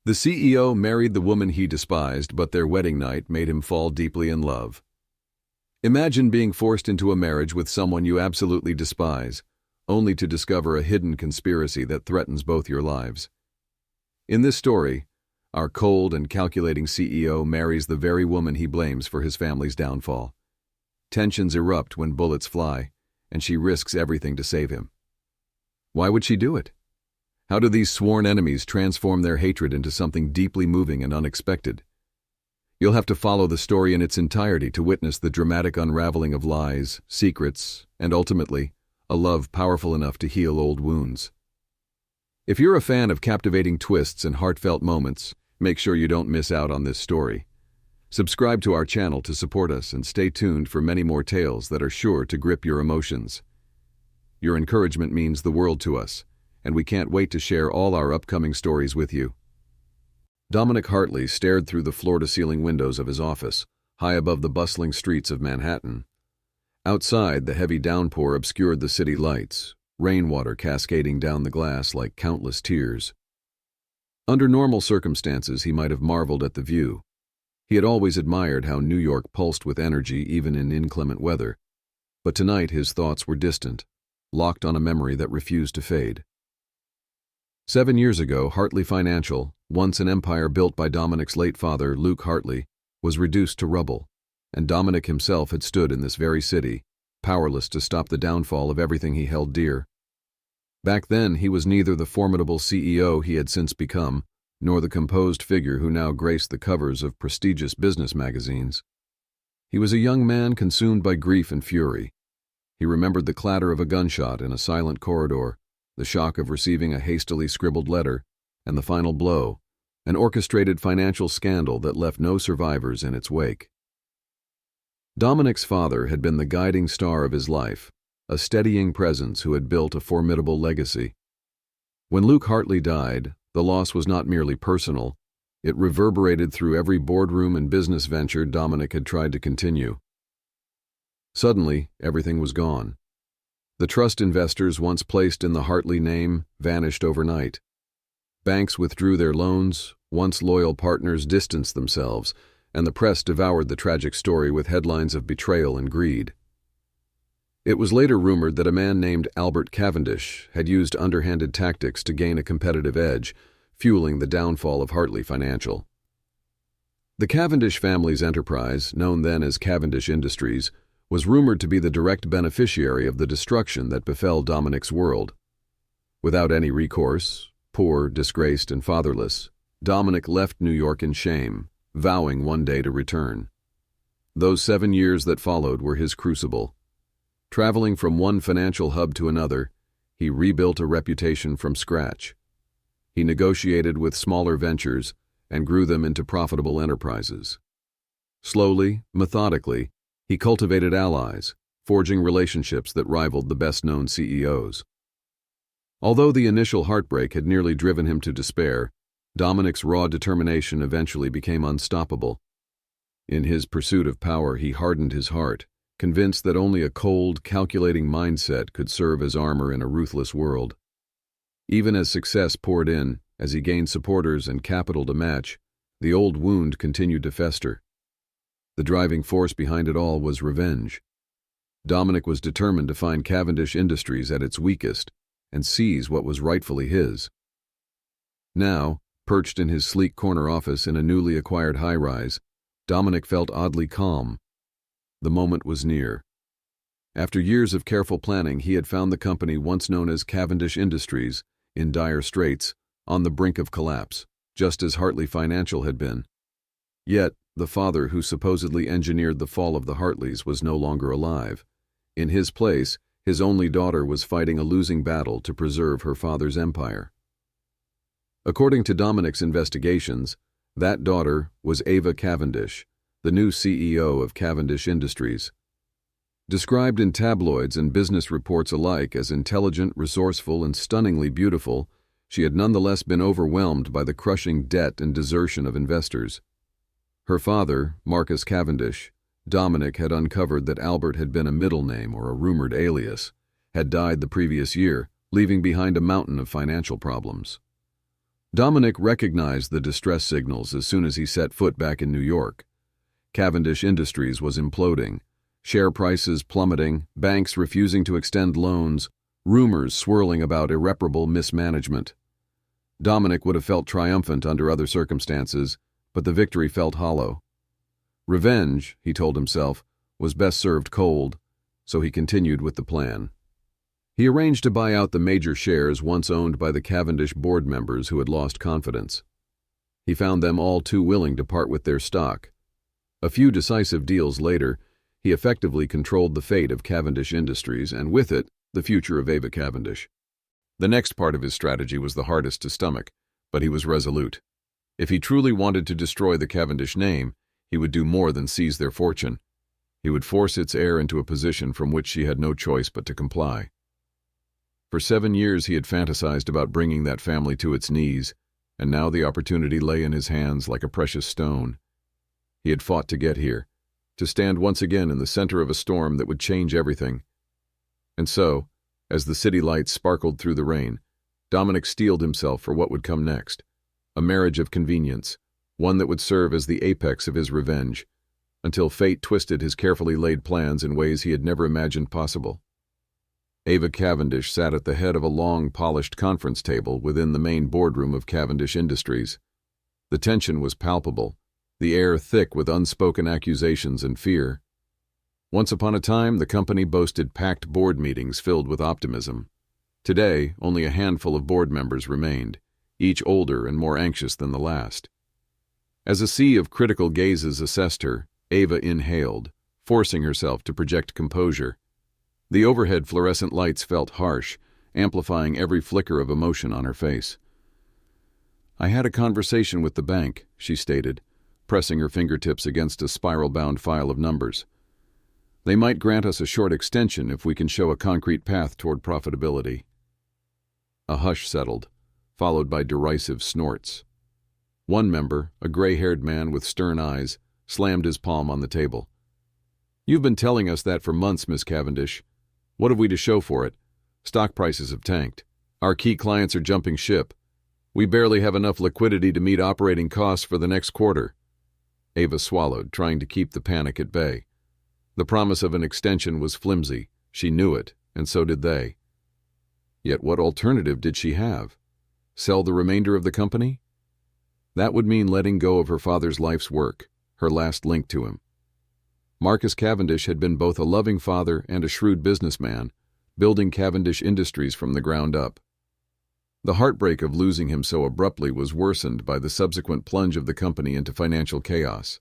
The CEO married the woman he despised, but their wedding night made him fall deeply in love. Imagine being forced into a marriage with someone you absolutely despise, only to discover a hidden conspiracy that threatens both your lives. In this story, our cold and calculating CEO marries the very woman he blames for his family's downfall. Tensions erupt when bullets fly, and she risks everything to save him. Why would she do it? How do these sworn enemies transform their hatred into something deeply moving and unexpected? You'll have to follow the story in its entirety to witness the dramatic unraveling of lies, secrets, and ultimately, a love powerful enough to heal old wounds. If you're a fan of captivating twists and heartfelt moments, make sure you don't miss out on this story. Subscribe to our channel to support us and stay tuned for many more tales that are sure to grip your emotions. Your encouragement means the world to us, and we can't wait to share all our upcoming stories with you. Dominic Hartley stared through the floor-to-ceiling windows of his office, high above the bustling streets of Manhattan. Outside, the heavy downpour obscured the city lights, rainwater cascading down the glass like countless tears. Under normal circumstances, he might have marveled at the view. He had always admired how New York pulsed with energy even in inclement weather. But tonight his thoughts were distant, locked on a memory that refused to fade. 7 years ago, Hartley Financial, once an empire built by Dominic's late father, Luke Hartley, was reduced to rubble, and Dominic himself had stood in this very city, powerless to stop the downfall of everything he held dear. Back then, he was neither the formidable CEO he had since become, nor the composed figure who now graced the covers of prestigious business magazines. He was a young man consumed by grief and fury. He remembered the clatter of a gunshot in a silent corridor, the shock of receiving a hastily scribbled letter, and the final blow, an orchestrated financial scandal that left no survivors in its wake. Dominic's father had been the guiding star of his life, a steadying presence who had built a formidable legacy. When Luke Hartley died, the loss was not merely personal, it reverberated through every boardroom and business venture Dominic had tried to continue. Suddenly, everything was gone. The trust investors once placed in the Hartley name vanished overnight. Banks withdrew their loans, once loyal partners distanced themselves, and the press devoured the tragic story with headlines of betrayal and greed. It was later rumored that a man named Albert Cavendish had used underhanded tactics to gain a competitive edge, fueling the downfall of Hartley Financial. The Cavendish family's enterprise, known then as Cavendish Industries, was rumored to be the direct beneficiary of the destruction that befell Dominic's world. Without any recourse, poor, disgraced, and fatherless, Dominic left New York in shame, vowing one day to return. Those 7 years that followed were his crucible. Traveling from one financial hub to another, he rebuilt a reputation from scratch. He negotiated with smaller ventures and grew them into profitable enterprises. Slowly, methodically, he cultivated allies, forging relationships that rivaled the best-known CEOs. Although the initial heartbreak had nearly driven him to despair, Dominic's raw determination eventually became unstoppable. In his pursuit of power, he hardened his heart, convinced that only a cold, calculating mindset could serve as armor in a ruthless world. Even as success poured in, as he gained supporters and capital to match, the old wound continued to fester. The driving force behind it all was revenge. Dominic was determined to find Cavendish Industries at its weakest and seize what was rightfully his. Now, perched in his sleek corner office in a newly acquired high-rise, Dominic felt oddly calm. The moment was near. After years of careful planning, he had found the company once known as Cavendish Industries, in dire straits, on the brink of collapse, just as Hartley Financial had been. Yet, the father who supposedly engineered the fall of the Hartleys was no longer alive. In his place, his only daughter was fighting a losing battle to preserve her father's empire. According to Dominic's investigations, that daughter was Ava Cavendish, the new CEO of Cavendish Industries. Described in tabloids and business reports alike as intelligent, resourceful, and stunningly beautiful, she had nonetheless been overwhelmed by the crushing debt and desertion of investors. Her father, Marcus Cavendish, Dominic had uncovered that Albert had been a middle name or a rumored alias, had died the previous year, leaving behind a mountain of financial problems. Dominic recognized the distress signals as soon as he set foot back in New York. Cavendish Industries was imploding, share prices plummeting, banks refusing to extend loans, rumors swirling about irreparable mismanagement. Dominic would have felt triumphant under other circumstances, but the victory felt hollow. Revenge, he told himself, was best served cold, so he continued with the plan. He arranged to buy out the major shares once owned by the Cavendish board members who had lost confidence. He found them all too willing to part with their stock. A few decisive deals later, he effectively controlled the fate of Cavendish Industries and with it, the future of Ava Cavendish. The next part of his strategy was the hardest to stomach, but he was resolute. If he truly wanted to destroy the Cavendish name, he would do more than seize their fortune. He would force its heir into a position from which she had no choice but to comply. For 7 years he had fantasized about bringing that family to its knees, and now the opportunity lay in his hands like a precious stone. He had fought to get here, to stand once again in the center of a storm that would change everything. And so, as the city lights sparkled through the rain, Dominic steeled himself for what would come next, a marriage of convenience, one that would serve as the apex of his revenge, until fate twisted his carefully laid plans in ways he had never imagined possible. Ava Cavendish sat at the head of a long, polished conference table within the main boardroom of Cavendish Industries. The tension was palpable, the air thick with unspoken accusations and fear. Once upon a time, the company boasted packed board meetings filled with optimism. Today, only a handful of board members remained, each older and more anxious than the last. As a sea of critical gazes assessed her, Ava inhaled, forcing herself to project composure. The overhead fluorescent lights felt harsh, amplifying every flicker of emotion on her face. "I had a conversation with the bank," she stated, pressing her fingertips against a spiral-bound file of numbers. "They might grant us a short extension if we can show a concrete path toward profitability." A hush settled, followed by derisive snorts. One member, a gray-haired man with stern eyes, slammed his palm on the table. "You've been telling us that for months, Miss Cavendish. What have we to show for it? Stock prices have tanked. Our key clients are jumping ship. We barely have enough liquidity to meet operating costs for the next quarter." Ava swallowed, trying to keep the panic at bay. The promise of an extension was flimsy. She knew it, and so did they. Yet what alternative did she have? Sell the remainder of the company? That would mean letting go of her father's life's work, her last link to him. Marcus Cavendish had been both a loving father and a shrewd businessman, building Cavendish Industries from the ground up. The heartbreak of losing him so abruptly was worsened by the subsequent plunge of the company into financial chaos.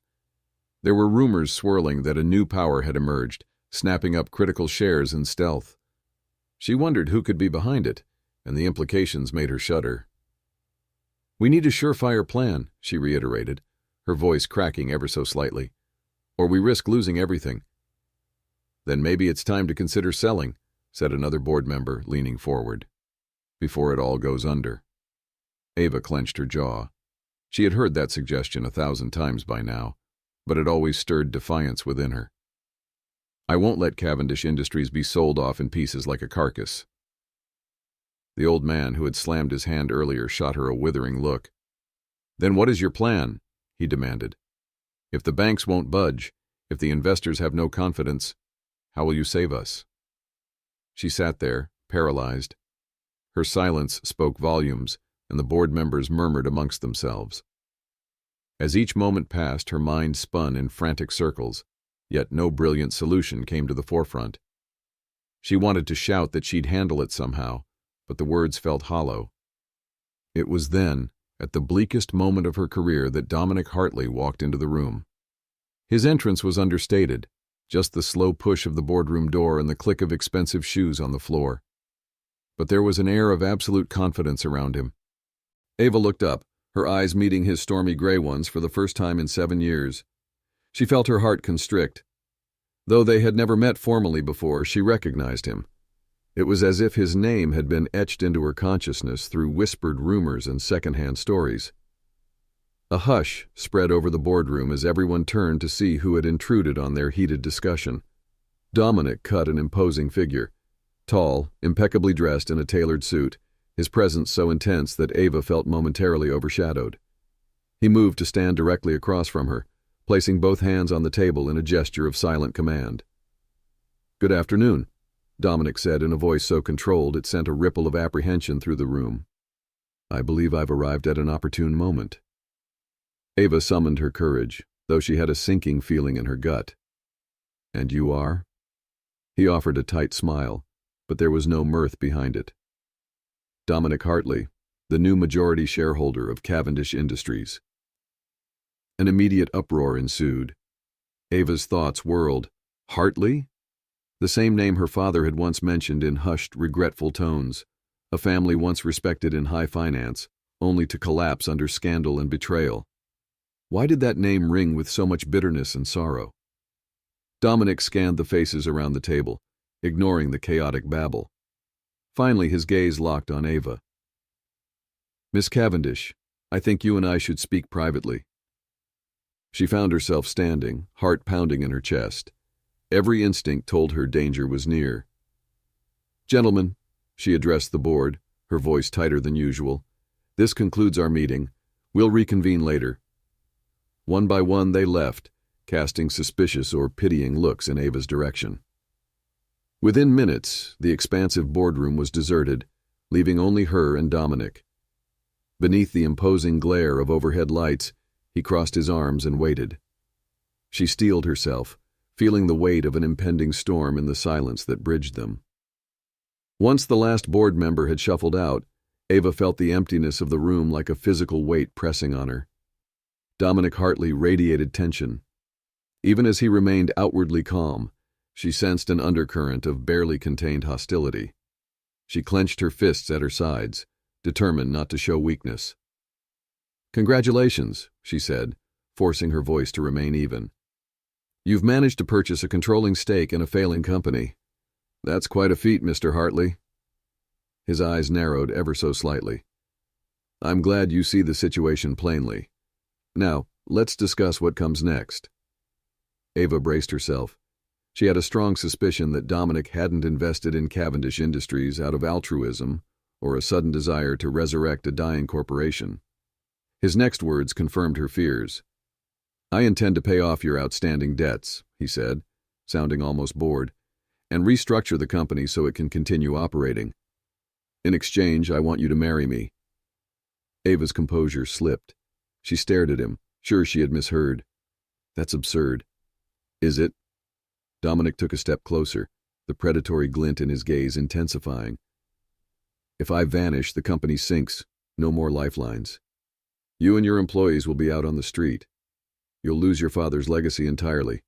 There were rumors swirling that a new power had emerged, snapping up critical shares in stealth. She wondered who could be behind it, and the implications made her shudder. "We need a surefire plan," she reiterated, her voice cracking ever so slightly, "or we risk losing everything." "Then maybe it's time to consider selling," said another board member, leaning forward, "before it all goes under." Ava clenched her jaw. She had heard that suggestion 1,000 times by now, but it always stirred defiance within her. "I won't let Cavendish Industries be sold off in pieces like a carcass." The old man who had slammed his hand earlier shot her a withering look. "Then what is your plan?" he demanded. "If the banks won't budge, if the investors have no confidence, how will you save us?" She sat there, paralyzed. Her silence spoke volumes, and the board members murmured amongst themselves. As each moment passed, her mind spun in frantic circles, yet no brilliant solution came to the forefront. She wanted to shout that she'd handle it somehow, but the words felt hollow. It was then, at the bleakest moment of her career, that Dominic Hartley walked into the room. His entrance was understated, just the slow push of the boardroom door and the click of expensive shoes on the floor. But there was an air of absolute confidence around him. Ava looked up, her eyes meeting his stormy gray ones for the first time in 7 years. She felt her heart constrict. Though they had never met formally before, she recognized him. It was as if his name had been etched into her consciousness through whispered rumors and secondhand stories. A hush spread over the boardroom as everyone turned to see who had intruded on their heated discussion. Dominic cut an imposing figure. Tall, impeccably dressed in a tailored suit, his presence so intense that Ava felt momentarily overshadowed. He moved to stand directly across from her, placing both hands on the table in a gesture of silent command. "Good afternoon," Dominic said in a voice so controlled it sent a ripple of apprehension through the room. "I believe I've arrived at an opportune moment." Ava summoned her courage, though she had a sinking feeling in her gut. "And you are?" He offered a tight smile, but there was no mirth behind it. "Dominic Hartley, the new majority shareholder of Cavendish Industries." An immediate uproar ensued. Ava's thoughts whirled. Hartley? The same name her father had once mentioned in hushed, regretful tones. A family once respected in high finance, only to collapse under scandal and betrayal. Why did that name ring with so much bitterness and sorrow? Dominic scanned the faces around the table, ignoring the chaotic babble. Finally, his gaze locked on Ava. "Miss Cavendish, I think you and I should speak privately." She found herself standing, heart pounding in her chest. Every instinct told her danger was near. "Gentlemen," she addressed the board, her voice tighter than usual, "this concludes our meeting. We'll reconvene later." One by one they left, casting suspicious or pitying looks in Ava's direction. Within minutes, the expansive boardroom was deserted, leaving only her and Dominic. Beneath the imposing glare of overhead lights, he crossed his arms and waited. She steeled herself, feeling the weight of an impending storm in the silence that bridged them. Once the last board member had shuffled out, Ava felt the emptiness of the room like a physical weight pressing on her. Dominic Hartley radiated tension. Even as he remained outwardly calm, she sensed an undercurrent of barely contained hostility. She clenched her fists at her sides, determined not to show weakness. "Congratulations," she said, forcing her voice to remain even. "You've managed to purchase a controlling stake in a failing company. That's quite a feat, Mr. Hartley." His eyes narrowed ever so slightly. "I'm glad you see the situation plainly. Now, let's discuss what comes next." Ava braced herself. She had a strong suspicion that Dominic hadn't invested in Cavendish Industries out of altruism or a sudden desire to resurrect a dying corporation. His next words confirmed her fears. "I intend to pay off your outstanding debts," he said, sounding almost bored, "and restructure the company so it can continue operating. In exchange, I want you to marry me." Ava's composure slipped. She stared at him, sure she had misheard. "That's absurd." "Is it?" Dominic took a step closer, the predatory glint in his gaze intensifying. "If I vanish, the company sinks. No more lifelines. You and your employees will be out on the street. You'll lose your father's legacy entirely.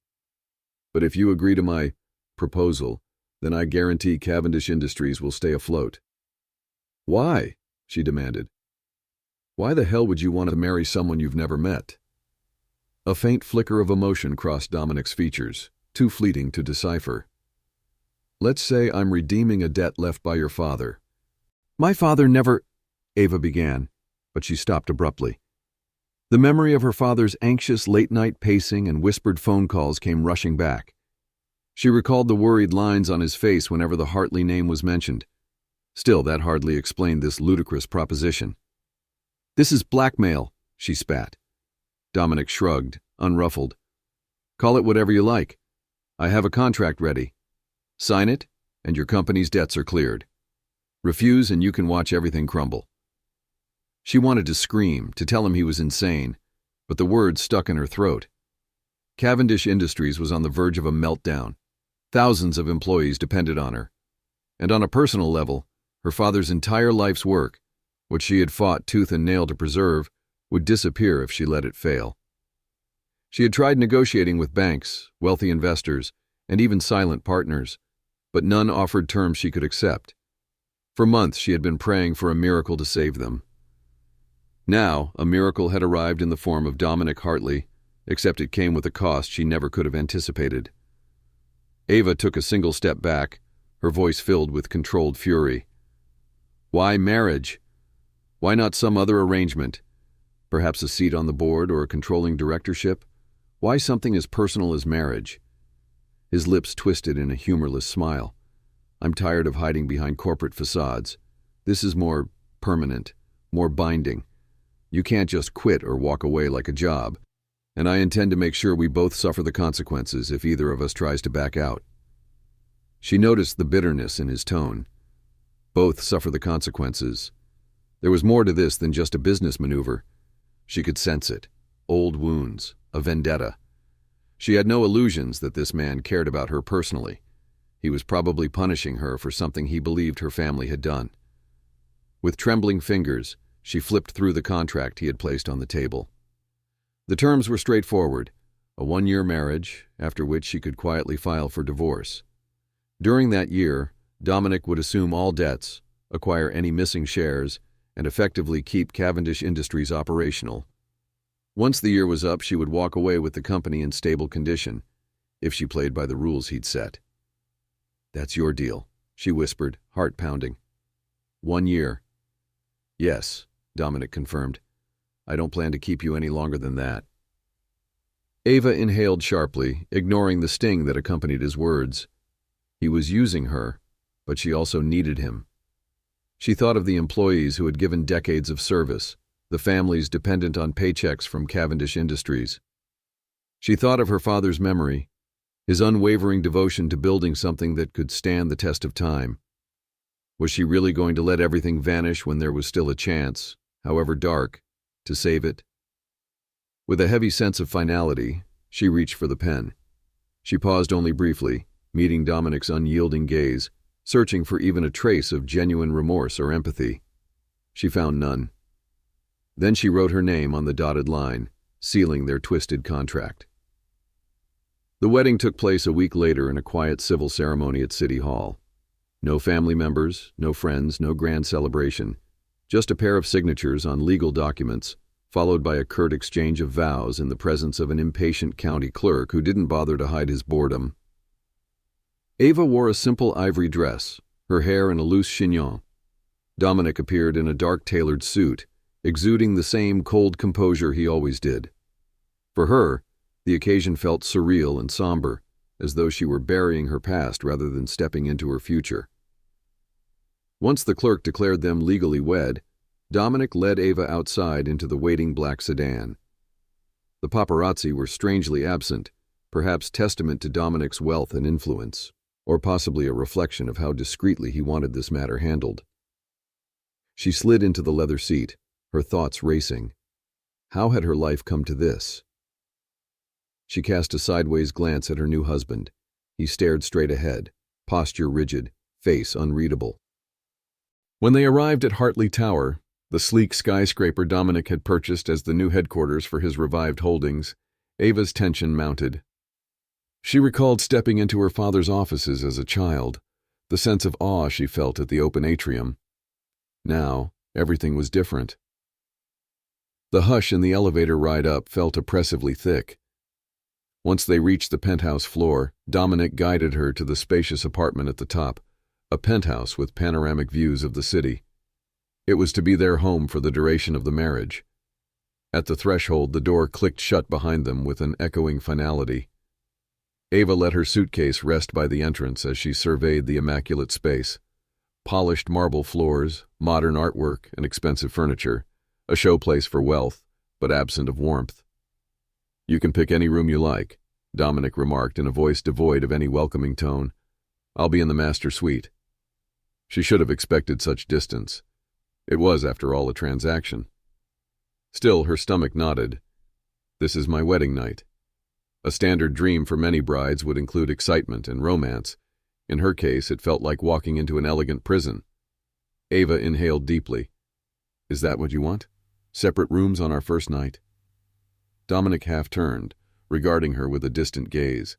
But if you agree to my proposal, then I guarantee Cavendish Industries will stay afloat." "Why?" she demanded. "Why the hell would you want to marry someone you've never met?" A faint flicker of emotion crossed Dominic's features, too fleeting to decipher. "Let's say I'm redeeming a debt left by your father." "My father never—" Ava began, but she stopped abruptly. The memory of her father's anxious late-night pacing and whispered phone calls came rushing back. She recalled the worried lines on his face whenever the Hartley name was mentioned. Still, that hardly explained this ludicrous proposition. "This is blackmail," she spat. Dominic shrugged, unruffled. "Call it whatever you like. I have a contract ready. Sign it, and your company's debts are cleared. Refuse, and you can watch everything crumble." She wanted to scream, to tell him he was insane, but the words stuck in her throat. Cavendish Industries was on the verge of a meltdown. Thousands of employees depended on her. And on a personal level, her father's entire life's work, what she had fought tooth and nail to preserve, would disappear if she let it fail. She had tried negotiating with banks, wealthy investors, and even silent partners, but none offered terms she could accept. For months she had been praying for a miracle to save them. Now, a miracle had arrived in the form of Dominic Hartley, except it came with a cost she never could have anticipated. Ava took a single step back, her voice filled with controlled fury. Why marriage? Why not some other arrangement? Perhaps a seat on the board or a controlling directorship? Why something as personal as marriage? His lips twisted in a humorless smile. I'm tired of hiding behind corporate facades. This is more permanent, more binding. You can't just quit or walk away like a job, and I intend to make sure we both suffer the consequences if either of us tries to back out." She noticed the bitterness in his tone. Both suffer the consequences. There was more to this than just a business maneuver. She could sense it. Old wounds, a vendetta. She had no illusions that this man cared about her personally. He was probably punishing her for something he believed her family had done. With trembling fingers, she flipped through the contract he had placed on the table. The terms were straightforward: a 1-year marriage, after which she could quietly file for divorce. During that year, Dominic would assume all debts, acquire any missing shares, and effectively keep Cavendish Industries operational. Once the year was up, she would walk away with the company in stable condition, if she played by the rules he'd set. "That's your deal," she whispered, heart pounding. 1 year. "Yes," Dominic confirmed. "I don't plan to keep you any longer than that." Ava inhaled sharply, ignoring the sting that accompanied his words. He was using her, but she also needed him. She thought of the employees who had given decades of service, the families dependent on paychecks from Cavendish Industries. She thought of her father's memory, his unwavering devotion to building something that could stand the test of time. Was she really going to let everything vanish when there was still a chance, however dark, to save it? With a heavy sense of finality, she reached for the pen. She paused only briefly, meeting Dominic's unyielding gaze, searching for even a trace of genuine remorse or empathy. She found none. Then she wrote her name on the dotted line, sealing their twisted contract. The wedding took place a week later in a quiet civil ceremony at City Hall. No family members, no friends, no grand celebration, just a pair of signatures on legal documents, followed by a curt exchange of vows in the presence of an impatient county clerk who didn't bother to hide his boredom. Ava wore a simple ivory dress, her hair in a loose chignon. Dominic appeared in a dark tailored suit, exuding the same cold composure he always did. For her, the occasion felt surreal and somber, as though she were burying her past rather than stepping into her future. Once the clerk declared them legally wed, Dominic led Ava outside into the waiting black sedan. The paparazzi were strangely absent, perhaps testament to Dominic's wealth and influence, or possibly a reflection of how discreetly he wanted this matter handled. She slid into the leather seat, her thoughts racing. How had her life come to this? She cast a sideways glance at her new husband. He stared straight ahead, posture rigid, face unreadable. When they arrived at Hartley Tower, the sleek skyscraper Dominic had purchased as the new headquarters for his revived holdings, Ava's tension mounted. She recalled stepping into her father's offices as a child, the sense of awe she felt at the open atrium. Now, everything was different. The hush in the elevator ride up felt oppressively thick. Once they reached the penthouse floor, Dominic guided her to the spacious apartment at the top, a penthouse with panoramic views of the city. It was to be their home for the duration of the marriage. At the threshold, the door clicked shut behind them with an echoing finality. Ava let her suitcase rest by the entrance as she surveyed the immaculate space. Polished marble floors, modern artwork, and expensive furniture, a showplace for wealth, but absent of warmth. "You can pick any room you like," Dominic remarked in a voice devoid of any welcoming tone. "I'll be in the master suite." She should have expected such distance. It was, after all, a transaction. Still, her stomach nodded. This is my wedding night. A standard dream for many brides would include excitement and romance. In her case, it felt like walking into an elegant prison. Ava inhaled deeply. "Is that what you want? Separate rooms on our first night?" Dominic half-turned, regarding her with a distant gaze.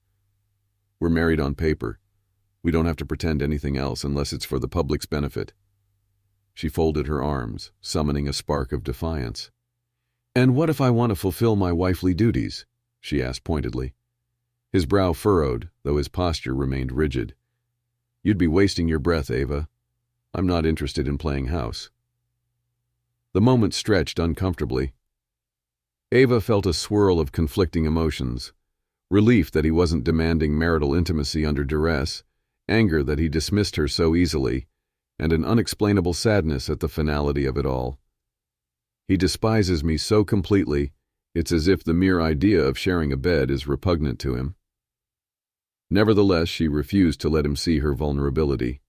"We're married on paper. We don't have to pretend anything else unless it's for the public's benefit." She folded her arms, summoning a spark of defiance. "And what if I want to fulfill my wifely duties?" she asked pointedly. His brow furrowed, though his posture remained rigid. "You'd be wasting your breath, Ava. I'm not interested in playing house." The moment stretched uncomfortably. Ava felt a swirl of conflicting emotions. Relief that he wasn't demanding marital intimacy under duress, anger that he dismissed her so easily, and an unexplainable sadness at the finality of it all. He despises me so completely, it's as if the mere idea of sharing a bed is repugnant to him. Nevertheless, she refused to let him see her vulnerability.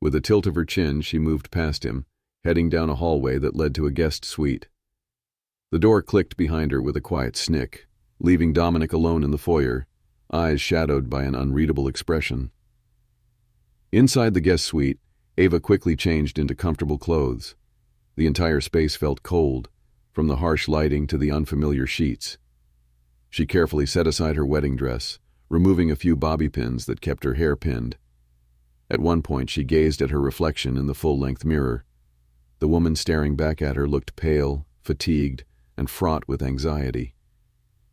With a tilt of her chin, she moved past him, heading down a hallway that led to a guest suite. The door clicked behind her with a quiet snick, leaving Dominic alone in the foyer, eyes shadowed by an unreadable expression. Inside the guest suite, Ava quickly changed into comfortable clothes. The entire space felt cold, from the harsh lighting to the unfamiliar sheets. She carefully set aside her wedding dress, removing a few bobby pins that kept her hair pinned. At one point, she gazed at her reflection in the full-length mirror. The woman staring back at her looked pale, fatigued, and fraught with anxiety.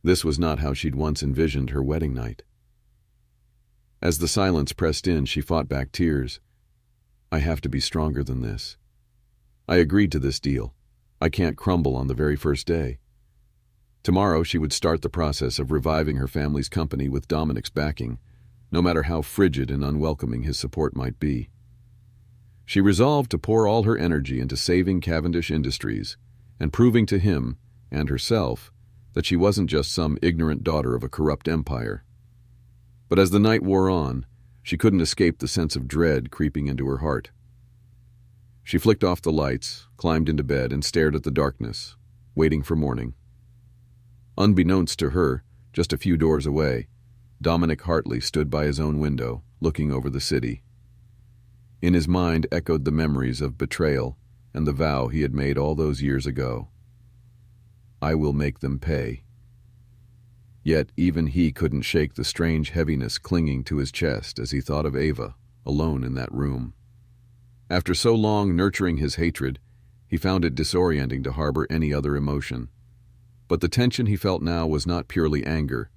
This was not how she'd once envisioned her wedding night. As the silence pressed in, she fought back tears. I have to be stronger than this. I agreed to this deal. I can't crumble on the very first day. Tomorrow she would start the process of reviving her family's company with Dominic's backing, no matter how frigid and unwelcoming his support might be. She resolved to pour all her energy into saving Cavendish Industries and proving to him and herself that she wasn't just some ignorant daughter of a corrupt empire. But as the night wore on, she couldn't escape the sense of dread creeping into her heart. She flicked off the lights, climbed into bed, and stared at the darkness, waiting for morning. Unbeknownst to her, just a few doors away, Dominic Hartley stood by his own window, looking over the city. In his mind echoed the memories of betrayal and the vow he had made all those years ago. I will make them pay. Yet even he couldn't shake the strange heaviness clinging to his chest as he thought of Ava, alone in that room. After so long nurturing his hatred, he found it disorienting to harbor any other emotion. But the tension he felt now was not purely anger.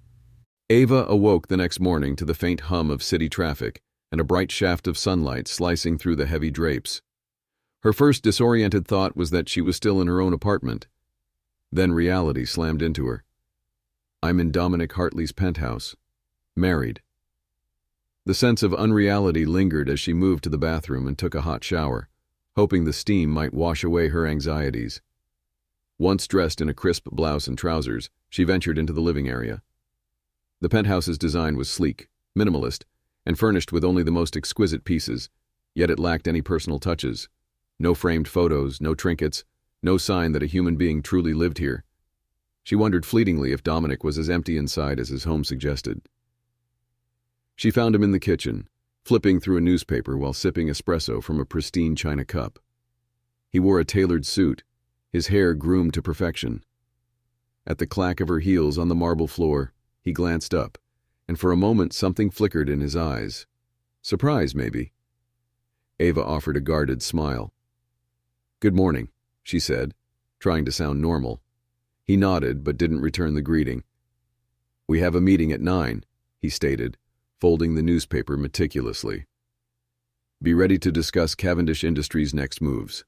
Ava awoke the next morning to the faint hum of city traffic and a bright shaft of sunlight slicing through the heavy drapes. Her first disoriented thought was that she was still in her own apartment. Then reality slammed into her. I'm in Dominic Hartley's penthouse, married. The sense of unreality lingered as she moved to the bathroom and took a hot shower, hoping the steam might wash away her anxieties. Once dressed in a crisp blouse and trousers, she ventured into the living area. The penthouse's design was sleek, minimalist, and furnished with only the most exquisite pieces, yet it lacked any personal touches. No framed photos, no trinkets, no sign that a human being truly lived here. She wondered fleetingly if Dominic was as empty inside as his home suggested. She found him in the kitchen, flipping through a newspaper while sipping espresso from a pristine china cup. He wore a tailored suit, his hair groomed to perfection. At the clack of her heels on the marble floor, he glanced up, and for a moment something flickered in his eyes. Surprise, maybe. Ava offered a guarded smile. Good morning, she said, trying to sound normal. He nodded but didn't return the greeting. We have a meeting at 9, he stated, folding the newspaper meticulously. Be ready to discuss Cavendish Industries' next moves.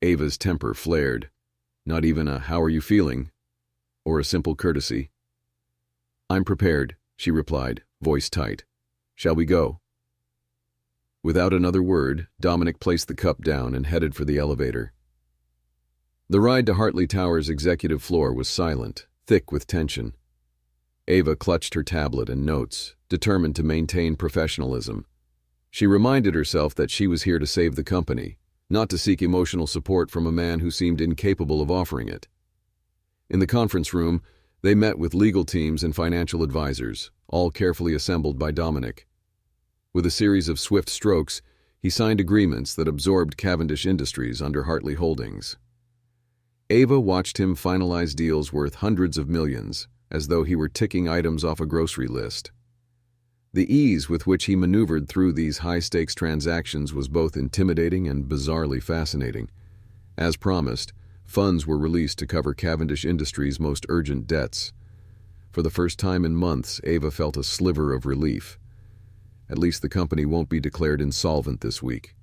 Ava's temper flared. Not even a "how are you feeling?" or a simple courtesy. I'm prepared, she replied, voice tight. Shall we go? Without another word, Dominic placed the cup down and headed for the elevator. The ride to Hartley Tower's executive floor was silent, thick with tension. Ava clutched her tablet and notes, determined to maintain professionalism. She reminded herself that she was here to save the company, not to seek emotional support from a man who seemed incapable of offering it. In the conference room, they met with legal teams and financial advisors, all carefully assembled by Dominic. With a series of swift strokes, he signed agreements that absorbed Cavendish Industries under Hartley Holdings. Ava watched him finalize deals worth hundreds of millions, as though he were ticking items off a grocery list. The ease with which he maneuvered through these high-stakes transactions was both intimidating and bizarrely fascinating. As promised, funds were released to cover Cavendish Industries' most urgent debts. For the first time in months, Ava felt a sliver of relief. At least the company won't be declared insolvent this week.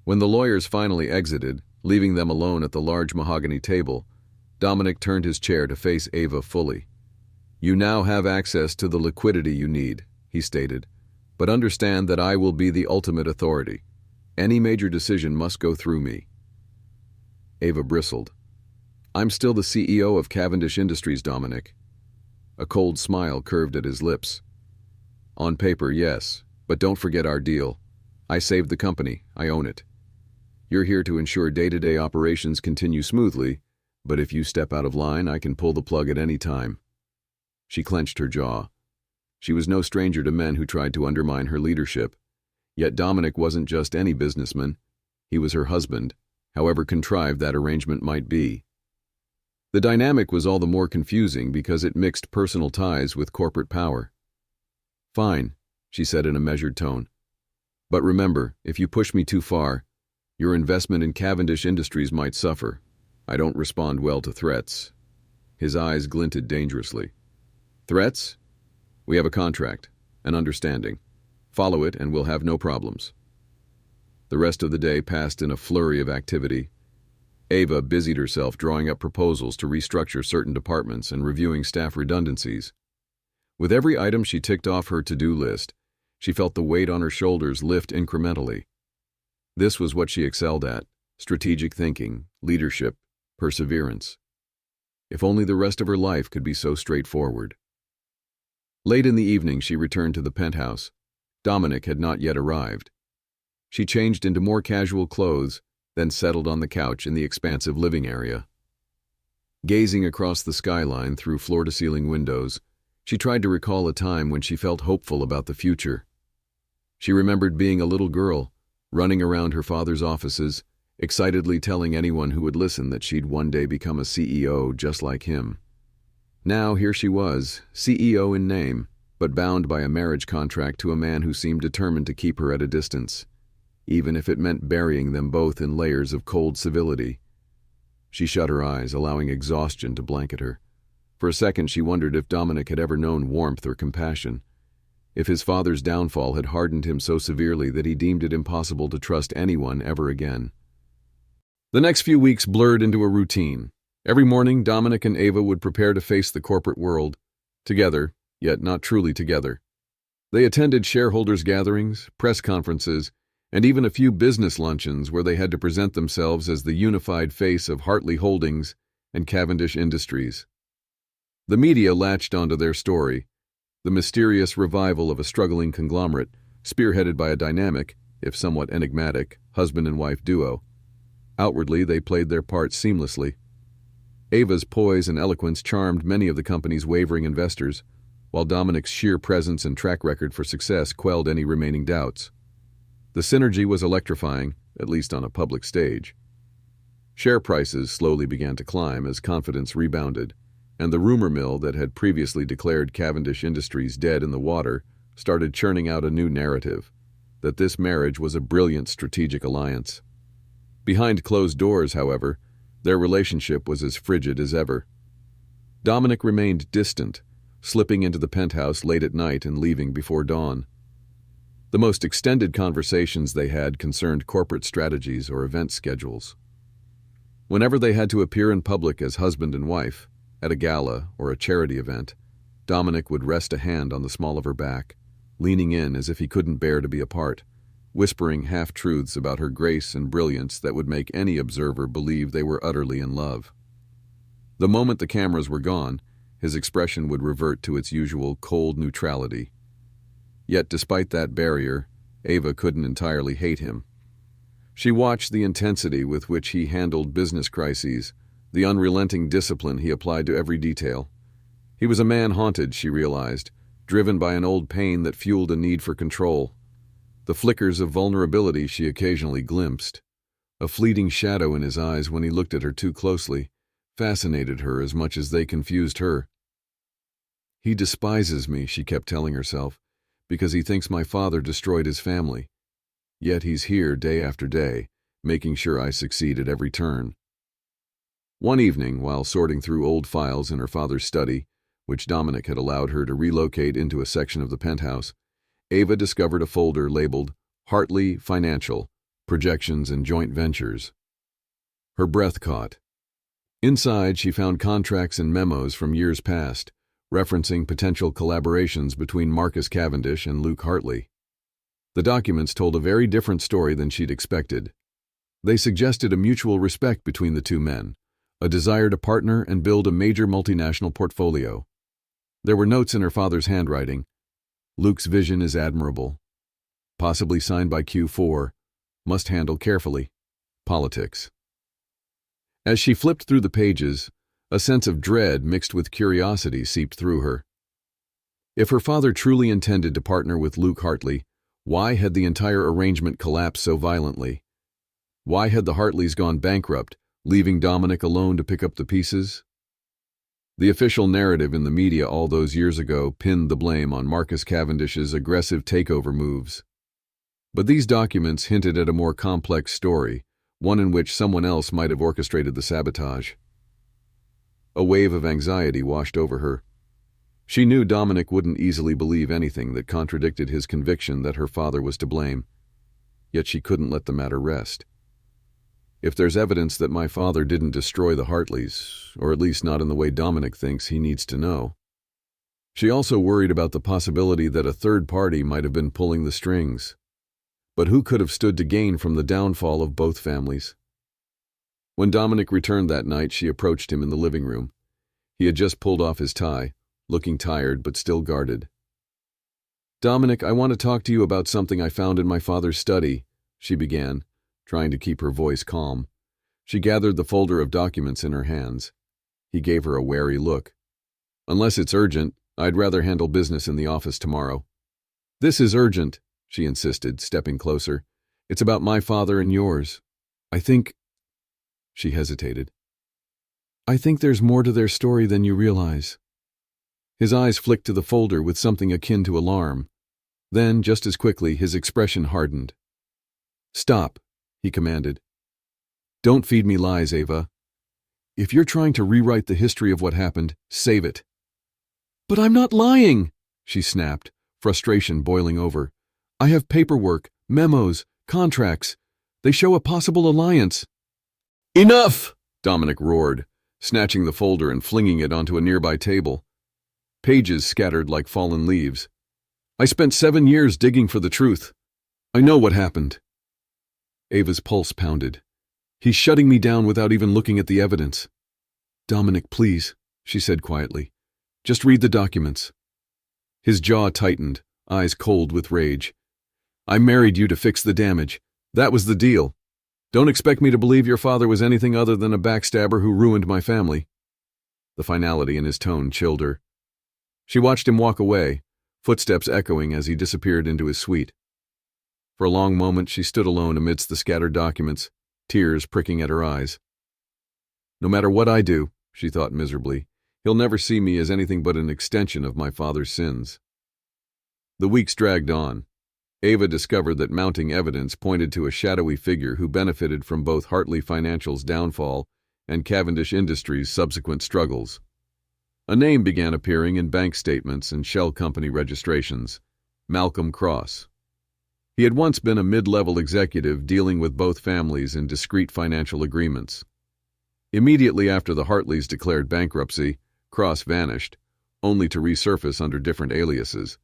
When the lawyers finally exited, leaving them alone at the large mahogany table, Dominic turned his chair to face Ava fully. You now have access to the liquidity you need, he stated, but understand that I will be the ultimate authority. Any major decision must go through me. Ava bristled. I'm still the CEO of Cavendish Industries, Dominic. A cold smile curved at his lips. On paper, yes, but don't forget our deal. I saved the company. I own it. You're here to ensure day-to-day operations continue smoothly, but if you step out of line, I can pull the plug at any time. She clenched her jaw. She was no stranger to men who tried to undermine her leadership. Yet Dominic wasn't just any businessman. He was her husband, however contrived that arrangement might be. The dynamic was all the more confusing because it mixed personal ties with corporate power. Fine, she said in a measured tone. But remember, if you push me too far, your investment in Cavendish Industries might suffer. I don't respond well to threats. His eyes glinted dangerously. Threats? We have a contract, an understanding. Follow it and we'll have no problems. The rest of the day passed in a flurry of activity. Ava busied herself drawing up proposals to restructure certain departments and reviewing staff redundancies. With every item she ticked off her to-do list, she felt the weight on her shoulders lift incrementally. This was what she excelled at: strategic thinking, leadership, perseverance. If only the rest of her life could be so straightforward. Late in the evening, she returned to the penthouse. Dominic had not yet arrived. She changed into more casual clothes, then settled on the couch in the expansive living area. Gazing across the skyline through floor-to-ceiling windows, she tried to recall a time when she felt hopeful about the future. She remembered being a little girl, running around her father's offices, excitedly telling anyone who would listen that she'd one day become a CEO just like him. Now here she was, CEO in name, but bound by a marriage contract to a man who seemed determined to keep her at a distance, even if it meant burying them both in layers of cold civility. She shut her eyes, allowing exhaustion to blanket her. For a second she wondered if Dominic had ever known warmth or compassion, if his father's downfall had hardened him so severely that he deemed it impossible to trust anyone ever again. The next few weeks blurred into a routine. Every morning, Dominic and Ava would prepare to face the corporate world, together, yet not truly together. They attended shareholders' gatherings, press conferences, and even a few business luncheons where they had to present themselves as the unified face of Hartley Holdings and Cavendish Industries. The media latched onto their story, the mysterious revival of a struggling conglomerate, spearheaded by a dynamic, if somewhat enigmatic, husband and wife duo. Outwardly, they played their parts seamlessly. Ava's poise and eloquence charmed many of the company's wavering investors, while Dominic's sheer presence and track record for success quelled any remaining doubts. The synergy was electrifying, at least on a public stage. Share prices slowly began to climb as confidence rebounded, and the rumor mill that had previously declared Cavendish Industries dead in the water started churning out a new narrative, that this marriage was a brilliant strategic alliance. Behind closed doors, however, their relationship was as frigid as ever. Dominic remained distant, slipping into the penthouse late at night and leaving before dawn. The most extended conversations they had concerned corporate strategies or event schedules. Whenever they had to appear in public as husband and wife, at a gala or a charity event, Dominic would rest a hand on the small of her back, leaning in as if he couldn't bear to be apart, whispering half-truths about her grace and brilliance that would make any observer believe they were utterly in love. The moment the cameras were gone, his expression would revert to its usual cold neutrality. Yet despite that barrier, Ava couldn't entirely hate him. She watched the intensity with which he handled business crises, the unrelenting discipline he applied to every detail. He was a man haunted, she realized, driven by an old pain that fueled a need for control. The flickers of vulnerability she occasionally glimpsed, a fleeting shadow in his eyes when he looked at her too closely, fascinated her as much as they confused her. He despises me, she kept telling herself, because he thinks my father destroyed his family. Yet he's here day after day, making sure I succeed at every turn. One evening, while sorting through old files in her father's study, which Dominic had allowed her to relocate into a section of the penthouse, Ava discovered a folder labeled Hartley Financial, Projections and Joint Ventures. Her breath caught. Inside, she found contracts and memos from years past, referencing potential collaborations between Marcus Cavendish and Luke Hartley. The documents told a very different story than she'd expected. They suggested a mutual respect between the two men, a desire to partner and build a major multinational portfolio. There were notes in her father's handwriting. Luke's vision is admirable. Possibly signed by Q4. Must handle carefully. Politics. As she flipped through the pages, a sense of dread mixed with curiosity seeped through her. If her father truly intended to partner with Luke Hartley, why had the entire arrangement collapsed so violently? Why had the Hartleys gone bankrupt, leaving Dominic alone to pick up the pieces? The official narrative in the media all those years ago pinned the blame on Marcus Cavendish's aggressive takeover moves. But these documents hinted at a more complex story, one in which someone else might have orchestrated the sabotage. A wave of anxiety washed over her. She knew Dominic wouldn't easily believe anything that contradicted his conviction that her father was to blame, yet she couldn't let the matter rest. If there's evidence that my father didn't destroy the Hartleys, or at least not in the way Dominic thinks he needs to know. She also worried about the possibility that a third party might have been pulling the strings. But who could have stood to gain from the downfall of both families? When Dominic returned that night, she approached him in the living room. He had just pulled off his tie, looking tired but still guarded. "Dominic, I want to talk to you about something I found in my father's study," she began, trying to keep her voice calm. She gathered the folder of documents in her hands. He gave her a wary look. "Unless it's urgent, I'd rather handle business in the office tomorrow." "This is urgent," she insisted, stepping closer. "It's about my father and yours. I think—" She hesitated. "I think there's more to their story than you realize." His eyes flicked to the folder with something akin to alarm. Then, just as quickly, his expression hardened. "Stop," he commanded. "Don't feed me lies, Ava. If you're trying to rewrite the history of what happened, save it." "But I'm not lying," she snapped, frustration boiling over. "I have paperwork, memos, contracts. They show a possible alliance." "Enough!" Dominic roared, snatching the folder and flinging it onto a nearby table. Pages scattered like fallen leaves. "I spent 7 years digging for the truth. I know what happened." Ava's pulse pounded. "He's shutting me down without even looking at the evidence." "Dominic, please," she said quietly. "Just read the documents." His jaw tightened, eyes cold with rage. "I married you to fix the damage. That was the deal. Don't expect me to believe your father was anything other than a backstabber who ruined my family." The finality in his tone chilled her. She watched him walk away, footsteps echoing as he disappeared into his suite. For a long moment she stood alone amidst the scattered documents, tears pricking at her eyes. "No matter what I do," she thought miserably, "he'll never see me as anything but an extension of my father's sins." The weeks dragged on. Ava discovered that mounting evidence pointed to a shadowy figure who benefited from both Hartley Financial's downfall and Cavendish Industries' subsequent struggles. A name began appearing in bank statements and shell company registrations: Malcolm Cross. He had once been a mid-level executive dealing with both families in discrete financial agreements. Immediately after the Hartleys declared bankruptcy, Cross vanished, only to resurface under different aliases.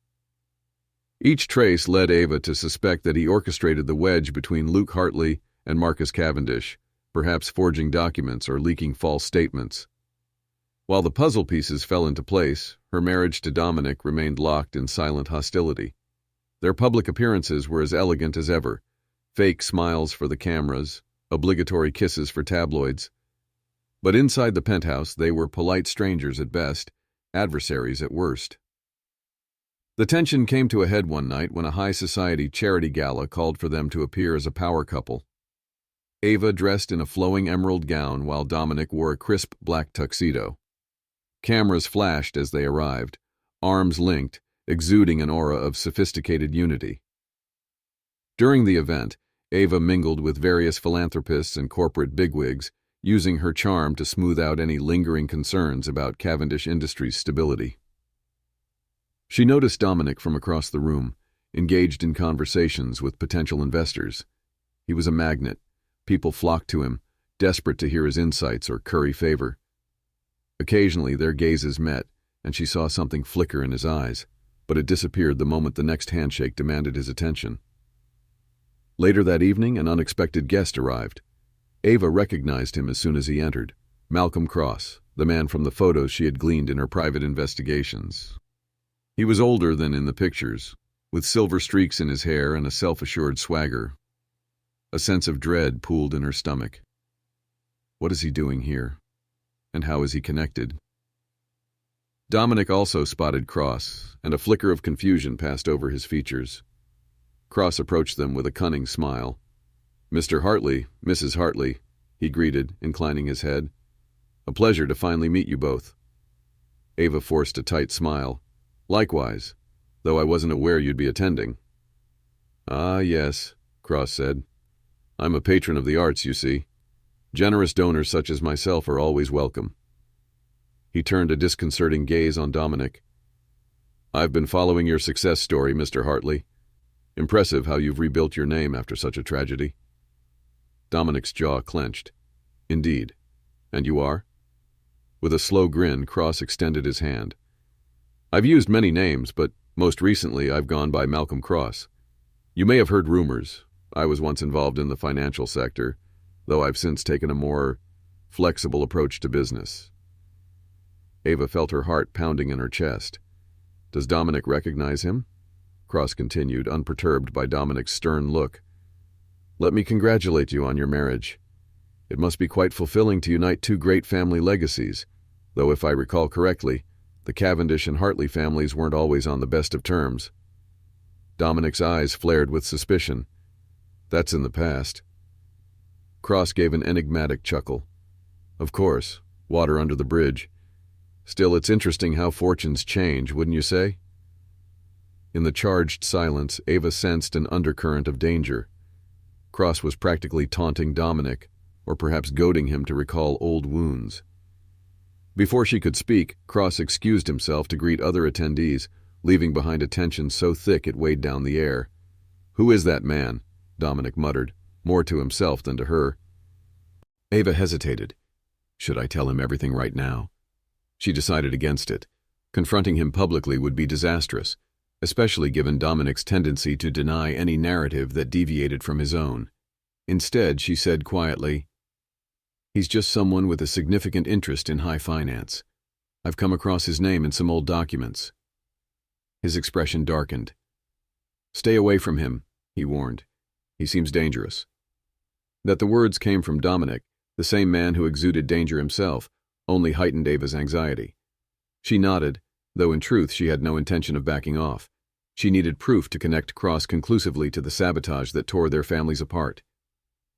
Each trace led Ava to suspect that he orchestrated the wedge between Luke Hartley and Marcus Cavendish, perhaps forging documents or leaking false statements. While the puzzle pieces fell into place, her marriage to Dominic remained locked in silent hostility. Their public appearances were as elegant as ever: fake smiles for the cameras, obligatory kisses for tabloids. But inside the penthouse, they were polite strangers at best, adversaries at worst. The tension came to a head one night when a high society charity gala called for them to appear as a power couple. Ava dressed in a flowing emerald gown while Dominic wore a crisp black tuxedo. Cameras flashed as they arrived, arms linked, exuding an aura of sophisticated unity. During the event, Ava mingled with various philanthropists and corporate bigwigs, using her charm to smooth out any lingering concerns about Cavendish Industries' stability. She noticed Dominic from across the room, engaged in conversations with potential investors. He was a magnet. People flocked to him, desperate to hear his insights or curry favor. Occasionally their gazes met, and she saw something flicker in his eyes, but it disappeared the moment the next handshake demanded his attention. Later that evening, an unexpected guest arrived. Ava recognized him as soon as he entered. Malcolm Cross, the man from the photos she had gleaned in her private investigations. He was older than in the pictures, with silver streaks in his hair and a self-assured swagger. A sense of dread pooled in her stomach. What is he doing here? And how is he connected? Dominic also spotted Cross, and a flicker of confusion passed over his features. Cross approached them with a cunning smile. "Mr. Hartley, Mrs. Hartley," he greeted, inclining his head. "A pleasure to finally meet you both." Ava forced a tight smile. "Likewise, though I wasn't aware you'd be attending." "Ah, yes," Cross said. "I'm a patron of the arts, you see. Generous donors such as myself are always welcome." He turned a disconcerting gaze on Dominic. "I've been following your success story, Mr. Hartley. Impressive how you've rebuilt your name after such a tragedy." Dominic's jaw clenched. "Indeed. And you are?" With a slow grin, Cross extended his hand. "I've used many names, but most recently I've gone by Malcolm Cross. You may have heard rumors. I was once involved in the financial sector, though I've since taken a more flexible approach to business." Ava felt her heart pounding in her chest. "Does Dominic recognize him?" Cross continued, unperturbed by Dominic's stern look. "Let me congratulate you on your marriage. It must be quite fulfilling to unite two great family legacies, though if I recall correctly, the Cavendish and Hartley families weren't always on the best of terms." Dominic's eyes flared with suspicion. "That's in the past." Cross gave an enigmatic chuckle. "Of course, water under the bridge. Still, it's interesting how fortunes change, wouldn't you say?" In the charged silence, Ava sensed an undercurrent of danger. Cross was practically taunting Dominic, or perhaps goading him to recall old wounds. Before she could speak, Cross excused himself to greet other attendees, leaving behind a tension so thick it weighed down the air. "Who is that man?" Dominic muttered, more to himself than to her. Ava hesitated. Should I tell him everything right now? She decided against it. Confronting him publicly would be disastrous, especially given Dominic's tendency to deny any narrative that deviated from his own. Instead, she said quietly, "He's just someone with a significant interest in high finance. I've come across his name in some old documents." His expression darkened. "Stay away from him," he warned. "He seems dangerous." That the words came from Dominic, the same man who exuded danger himself, only heightened Ava's anxiety. She nodded, though in truth she had no intention of backing off. She needed proof to connect Cross conclusively to the sabotage that tore their families apart.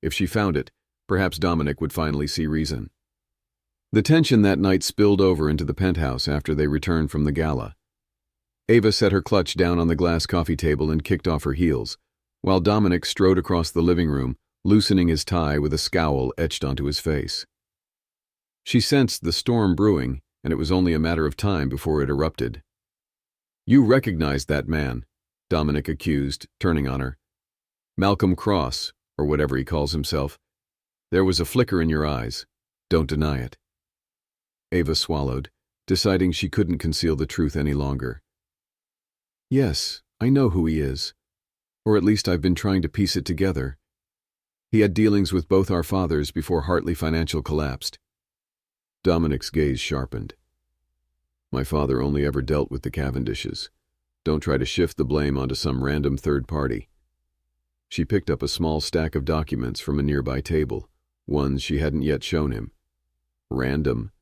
If she found it, perhaps Dominic would finally see reason. The tension that night spilled over into the penthouse after they returned from the gala. Ava set her clutch down on the glass coffee table and kicked off her heels, while Dominic strode across the living room, loosening his tie with a scowl etched onto his face. She sensed the storm brewing, and it was only a matter of time before it erupted. "You recognized that man," Dominic accused, turning on her. "Malcolm Cross, or whatever he calls himself. There was a flicker in your eyes. Don't deny it." Ava swallowed, deciding she couldn't conceal the truth any longer. "Yes, I know who he is. Or at least I've been trying to piece it together. He had dealings with both our fathers before Hartley Financial collapsed." Dominic's gaze sharpened. "My father only ever dealt with the Cavendishes. Don't try to shift the blame onto some random third party." She picked up a small stack of documents from a nearby table, ones she hadn't yet shown him. Random.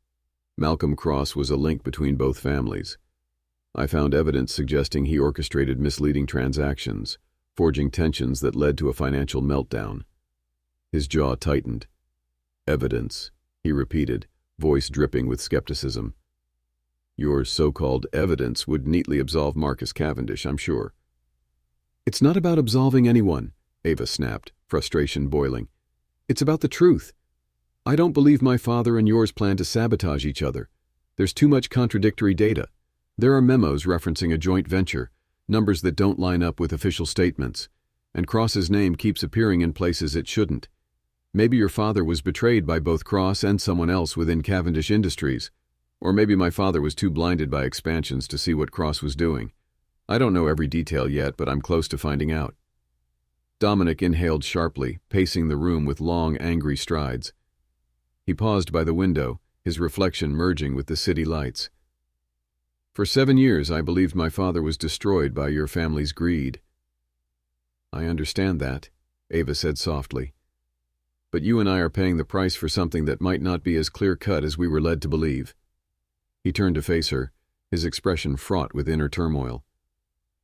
Malcolm Cross was a link between both families. I found evidence suggesting he orchestrated misleading transactions, forging tensions that led to a financial meltdown. His jaw tightened. "Evidence," he repeated, voice dripping with skepticism. "Your so-called evidence would neatly absolve Marcus Cavendish, I'm sure." "It's not about absolving anyone," Ava snapped, frustration boiling. "It's about the truth. I don't believe my father and yours plan to sabotage each other. There's too much contradictory data. There are memos referencing a joint venture, numbers that don't line up with official statements, and Cross's name keeps appearing in places it shouldn't. Maybe your father was betrayed by both Cross and someone else within Cavendish Industries, or maybe my father was too blinded by expansions to see what Cross was doing. I don't know every detail yet, but I'm close to finding out." Dominic inhaled sharply, pacing the room with long, angry strides. He paused by the window, his reflection merging with the city lights. For 7 years, I believed my father was destroyed by your family's greed. I understand that, Ava said softly. But you and I are paying the price for something that might not be as clear-cut as we were led to believe. He turned to face her, his expression fraught with inner turmoil.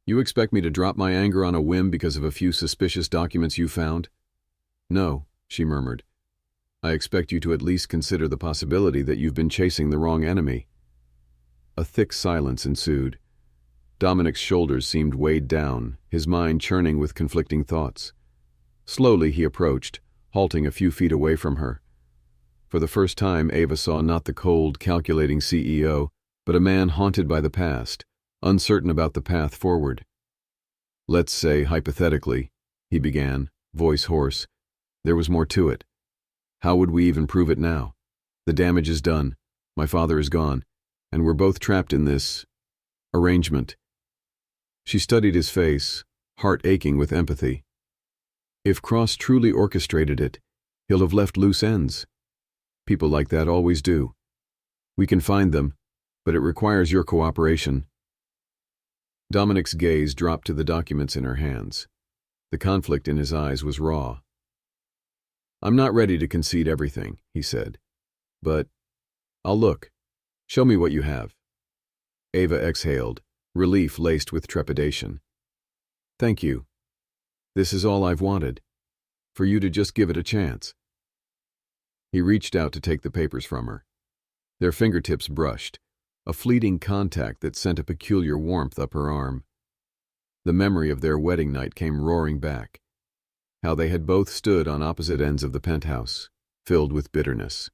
You expect me to drop my anger on a whim because of a few suspicious documents you found? No, she murmured. I expect you to at least consider the possibility that you've been chasing the wrong enemy. A thick silence ensued. Dominic's shoulders seemed weighed down, his mind churning with conflicting thoughts. Slowly he approached, halting a few feet away from her. For the first time, Ava saw not the cold, calculating CEO, but a man haunted by the past, uncertain about the path forward. Let's say, hypothetically, he began, voice hoarse, there was more to it. How would we even prove it now? The damage is done, my father is gone, and we're both trapped in this arrangement. She studied his face, heart aching with empathy. If Cross truly orchestrated it, he'll have left loose ends. People like that always do. We can find them, but it requires your cooperation. Dominic's gaze dropped to the documents in her hands. The conflict in his eyes was raw. I'm not ready to concede everything, he said. But I'll look. Show me what you have. Ava exhaled, relief laced with trepidation. Thank you. This is all I've wanted. For you to just give it a chance. He reached out to take the papers from her. Their fingertips brushed, a fleeting contact that sent a peculiar warmth up her arm. The memory of their wedding night came roaring back. How they had both stood on opposite ends of the penthouse, filled with bitterness.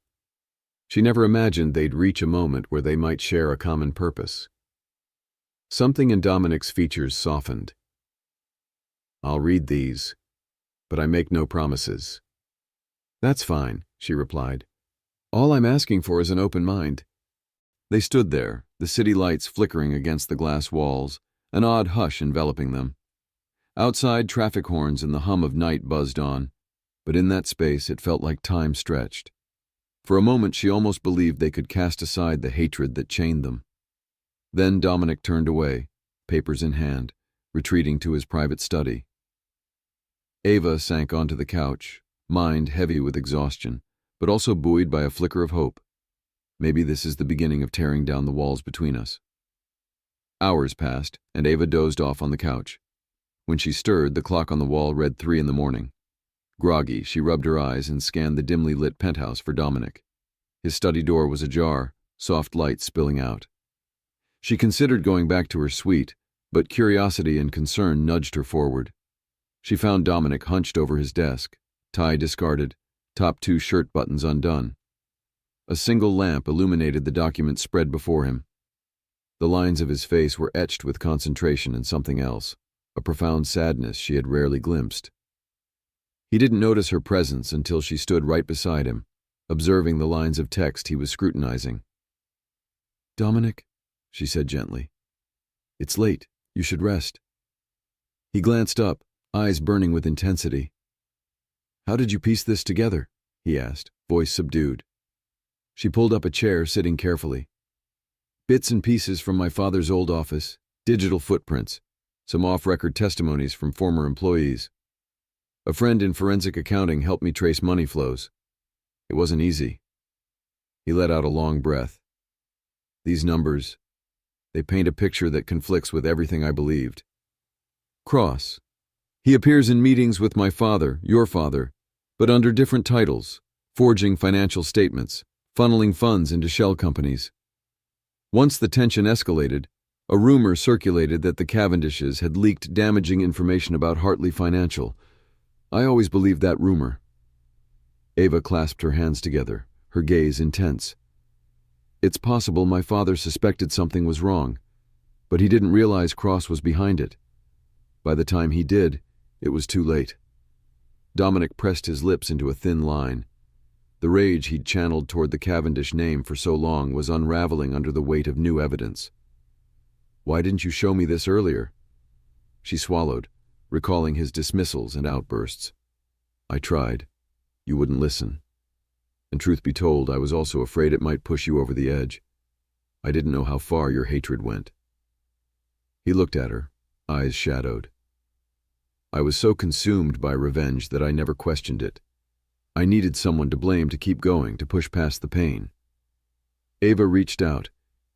She never imagined they'd reach a moment where they might share a common purpose. Something in Dominic's features softened. I'll read these, but I make no promises. That's fine, she replied. All I'm asking for is an open mind. They stood there, the city lights flickering against the glass walls, an odd hush enveloping them. Outside, traffic horns and the hum of night buzzed on, but in that space it felt like time stretched. For a moment she almost believed they could cast aside the hatred that chained them. Then Dominic turned away, papers in hand, retreating to his private study. Ava sank onto the couch, mind heavy with exhaustion, but also buoyed by a flicker of hope. Maybe this is the beginning of tearing down the walls between us. Hours passed, and Ava dozed off on the couch. When she stirred, the clock on the wall read 3 a.m. Groggy, she rubbed her eyes and scanned the dimly lit penthouse for Dominic. His study door was ajar, soft light spilling out. She considered going back to her suite, but curiosity and concern nudged her forward. She found Dominic hunched over his desk, tie discarded, top 2 shirt buttons undone. A single lamp illuminated the document spread before him. The lines of his face were etched with concentration and something else, a profound sadness she had rarely glimpsed. He didn't notice her presence until she stood right beside him, observing the lines of text he was scrutinizing. Dominic, she said gently. It's late. You should rest. He glanced up, eyes burning with intensity. How did you piece this together? He asked, voice subdued. She pulled up a chair, sitting carefully. Bits and pieces from my father's old office, digital footprints, some off-record testimonies from former employees. A friend in forensic accounting helped me trace money flows. It wasn't easy. He let out a long breath. These numbers, they paint a picture that conflicts with everything I believed. Cross. He appears in meetings with my father, your father, but under different titles, forging financial statements, funneling funds into shell companies. Once the tension escalated, a rumor circulated that the Cavendishes had leaked damaging information about Hartley Financial. I always believed that rumor. Ava clasped her hands together, her gaze intense. It's possible my father suspected something was wrong, but he didn't realize Cross was behind it. By the time he did, it was too late. Dominic pressed his lips into a thin line. The rage he'd channeled toward the Cavendish name for so long was unraveling under the weight of new evidence. Why didn't you show me this earlier? She swallowed, recalling his dismissals and outbursts. I tried. You wouldn't listen. And truth be told, I was also afraid it might push you over the edge. I didn't know how far your hatred went. He looked at her, eyes shadowed. I was so consumed by revenge that I never questioned it. I needed someone to blame to keep going, to push past the pain. Ava reached out,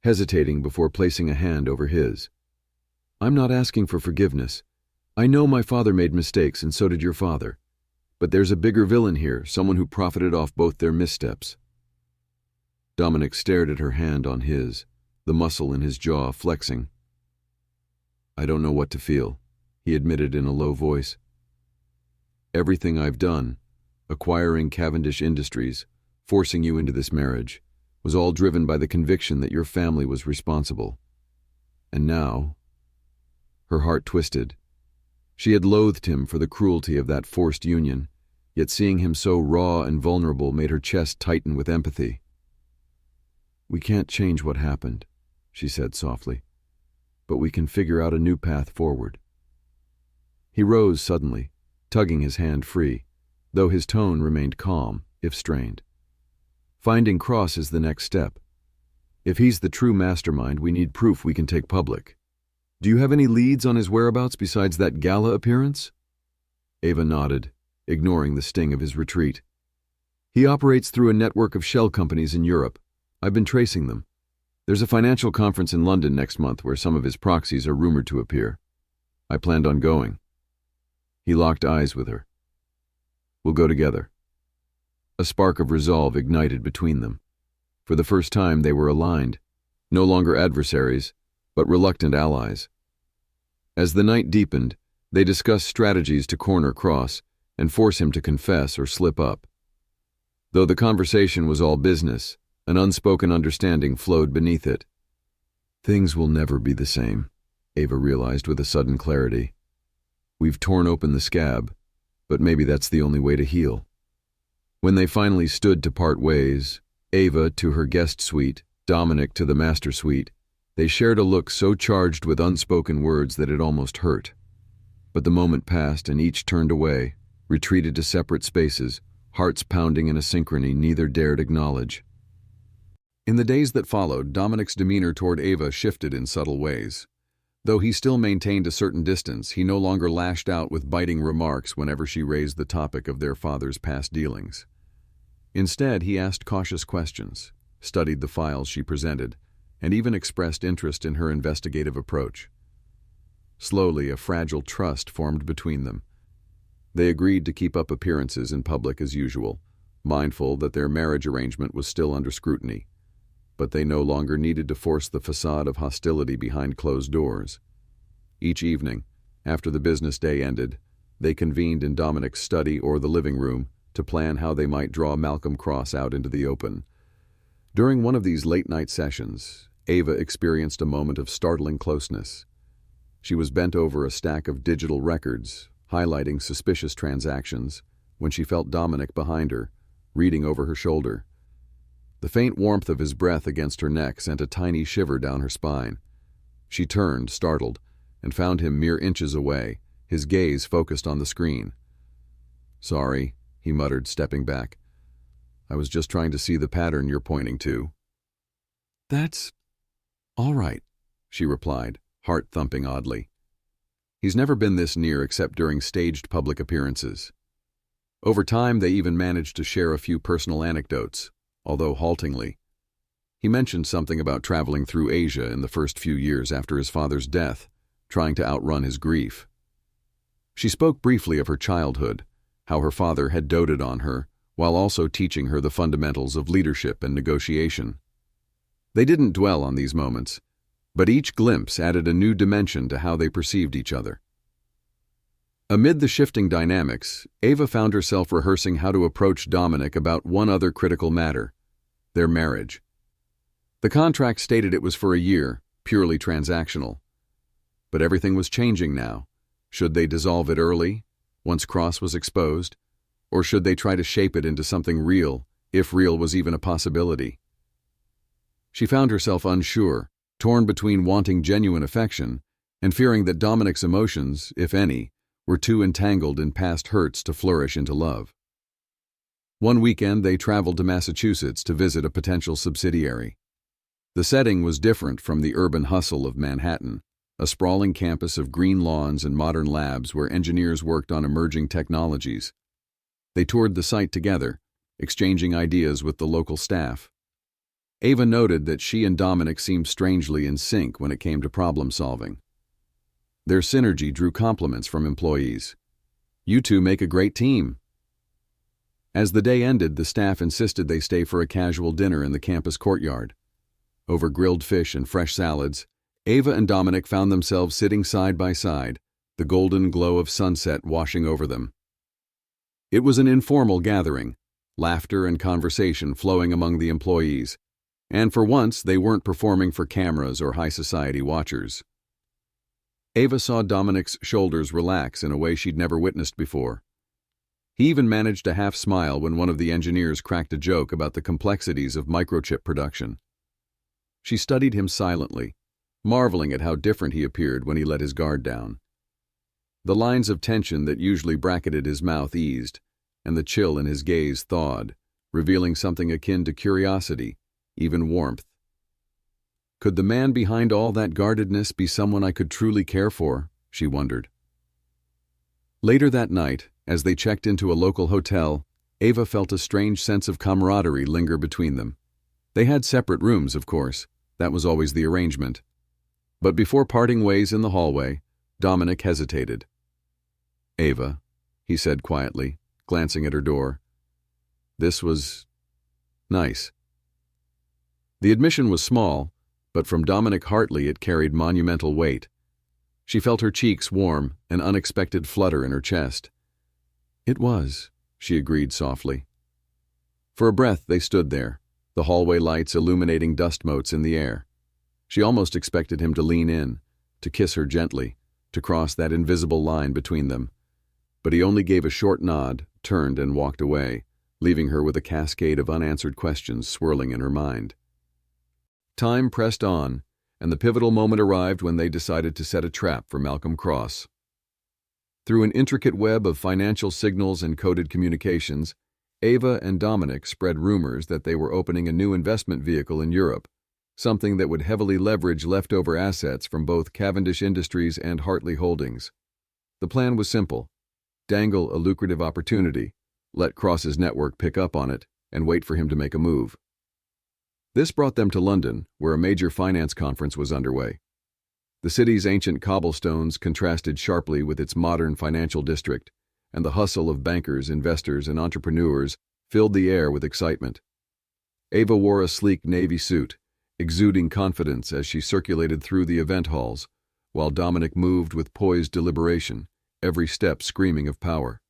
hesitating before placing a hand over his. I'm not asking for forgiveness. I know my father made mistakes, and so did your father. But there's a bigger villain here, someone who profited off both their missteps. Dominic stared at her hand on his, the muscle in his jaw flexing. I don't know what to feel, he admitted in a low voice. Everything I've done, acquiring Cavendish Industries, forcing you into this marriage, was all driven by the conviction that your family was responsible. And now, her heart twisted. She had loathed him for the cruelty of that forced union, yet seeing him so raw and vulnerable made her chest tighten with empathy. We can't change what happened, she said softly, but we can figure out a new path forward. He rose suddenly, tugging his hand free, though his tone remained calm, if strained. Finding Cross is the next step. If he's the true mastermind, we need proof we can take public. Do you have any leads on his whereabouts besides that gala appearance? Ava nodded, ignoring the sting of his retreat. He operates through a network of shell companies in Europe. I've been tracing them. There's a financial conference in London next month where some of his proxies are rumored to appear. I planned on going. He locked eyes with her. We'll go together. A spark of resolve ignited between them. For the first time they were aligned, no longer adversaries, but reluctant allies. As the night deepened, they discussed strategies to corner Cross and force him to confess or slip up. Though the conversation was all business, an unspoken understanding flowed beneath it. Things will never be the same, Ava realized with a sudden clarity. We've torn open the scab, but maybe that's the only way to heal. When they finally stood to part ways, Ava to her guest suite, Dominic to the master suite, they shared a look so charged with unspoken words that it almost hurt. But the moment passed and each turned away, retreated to separate spaces, hearts pounding in a synchrony neither dared acknowledge. In the days that followed, Dominic's demeanor toward Ava shifted in subtle ways. Though he still maintained a certain distance, he no longer lashed out with biting remarks whenever she raised the topic of their father's past dealings. Instead, he asked cautious questions, studied the files she presented, and even expressed interest in her investigative approach. Slowly, a fragile trust formed between them. They agreed to keep up appearances in public as usual, mindful that their marriage arrangement was still under scrutiny. But they no longer needed to force the facade of hostility behind closed doors. Each evening, after the business day ended, they convened in Dominic's study or the living room to plan how they might draw Malcolm Cross out into the open. During one of these late-night sessions, Ava experienced a moment of startling closeness. She was bent over a stack of digital records, highlighting suspicious transactions, when she felt Dominic behind her, reading over her shoulder. The faint warmth of his breath against her neck sent a tiny shiver down her spine. She turned, startled, and found him mere inches away, his gaze focused on the screen. "Sorry," he muttered, stepping back. "I was just trying to see the pattern you're pointing to." "That's all right," she replied, heart thumping oddly. He's never been this near except during staged public appearances. Over time, they even managed to share a few personal anecdotes, although haltingly. He mentioned something about traveling through Asia in the first few years after his father's death, trying to outrun his grief. She spoke briefly of her childhood, how her father had doted on her, while also teaching her the fundamentals of leadership and negotiation. They didn't dwell on these moments, but each glimpse added a new dimension to how they perceived each other. Amid the shifting dynamics, Ava found herself rehearsing how to approach Dominic about one other critical matter: their marriage. The contract stated it was for a year, purely transactional. But everything was changing now. Should they dissolve it early, once Cross was exposed, or should they try to shape it into something real, if real was even a possibility? She found herself unsure, torn between wanting genuine affection and fearing that Dominic's emotions, if any, were too entangled in past hurts to flourish into love. One weekend, they traveled to Massachusetts to visit a potential subsidiary. The setting was different from the urban hustle of Manhattan, a sprawling campus of green lawns and modern labs where engineers worked on emerging technologies. They toured the site together, exchanging ideas with the local staff. Ava noted that she and Dominic seemed strangely in sync when it came to problem solving. Their synergy drew compliments from employees. "You two make a great team." As the day ended, the staff insisted they stay for a casual dinner in the campus courtyard. Over grilled fish and fresh salads, Ava and Dominic found themselves sitting side by side, the golden glow of sunset washing over them. It was an informal gathering, laughter and conversation flowing among the employees, and for once they weren't performing for cameras or high society watchers. Ava saw Dominic's shoulders relax in a way she'd never witnessed before. He even managed a half-smile when one of the engineers cracked a joke about the complexities of microchip production. She studied him silently, marveling at how different he appeared when he let his guard down. The lines of tension that usually bracketed his mouth eased, and the chill in his gaze thawed, revealing something akin to curiosity, even warmth. Could the man behind all that guardedness be someone I could truly care for? She wondered. Later that night, as they checked into a local hotel, Ava felt a strange sense of camaraderie linger between them. They had separate rooms, of course. That was always the arrangement. But before parting ways in the hallway, Dominic hesitated. "Ava," he said quietly, glancing at her door. "This was nice." The admission was small, but from Dominic Hartley it carried monumental weight. She felt her cheeks warm, an unexpected flutter in her chest. "It was," she agreed softly. For a breath they stood there, the hallway lights illuminating dust motes in the air. She almost expected him to lean in, to kiss her gently, to cross that invisible line between them. But he only gave a short nod, turned and walked away, leaving her with a cascade of unanswered questions swirling in her mind. Time pressed on, and the pivotal moment arrived when they decided to set a trap for Malcolm Cross. Through an intricate web of financial signals and coded communications, Ava and Dominic spread rumors that they were opening a new investment vehicle in Europe, something that would heavily leverage leftover assets from both Cavendish Industries and Hartley Holdings. The plan was simple: dangle a lucrative opportunity, let Cross's network pick up on it, and wait for him to make a move. This brought them to London, where a major finance conference was underway. The city's ancient cobblestones contrasted sharply with its modern financial district, and the hustle of bankers, investors, and entrepreneurs filled the air with excitement. Ava wore a sleek navy suit, exuding confidence as she circulated through the event halls, while Dominic moved with poised deliberation, every step screaming of power.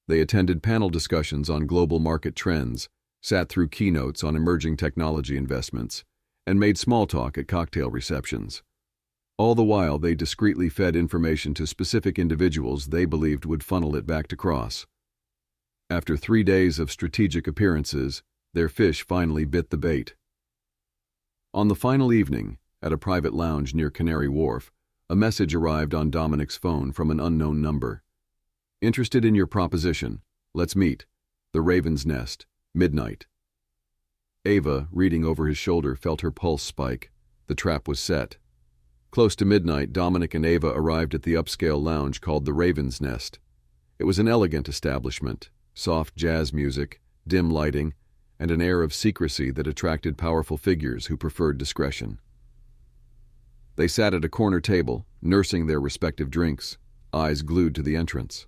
They attended panel discussions on global market trends, sat through keynotes on emerging technology investments, and made small talk at cocktail receptions. All the while, they discreetly fed information to specific individuals they believed would funnel it back to Cross. After 3 days of strategic appearances, their fish finally bit the bait. On the final evening, at a private lounge near Canary Wharf, a message arrived on Dominic's phone from an unknown number. "Interested in your proposition. Let's meet. The Raven's Nest. Midnight." Ava, reading over his shoulder, felt her pulse spike. The trap was set. Close to midnight, Dominic and Ava arrived at the upscale lounge called the Raven's Nest. It was an elegant establishment, soft jazz music, dim lighting, and an air of secrecy that attracted powerful figures who preferred discretion. They sat at a corner table, nursing their respective drinks, eyes glued to the entrance.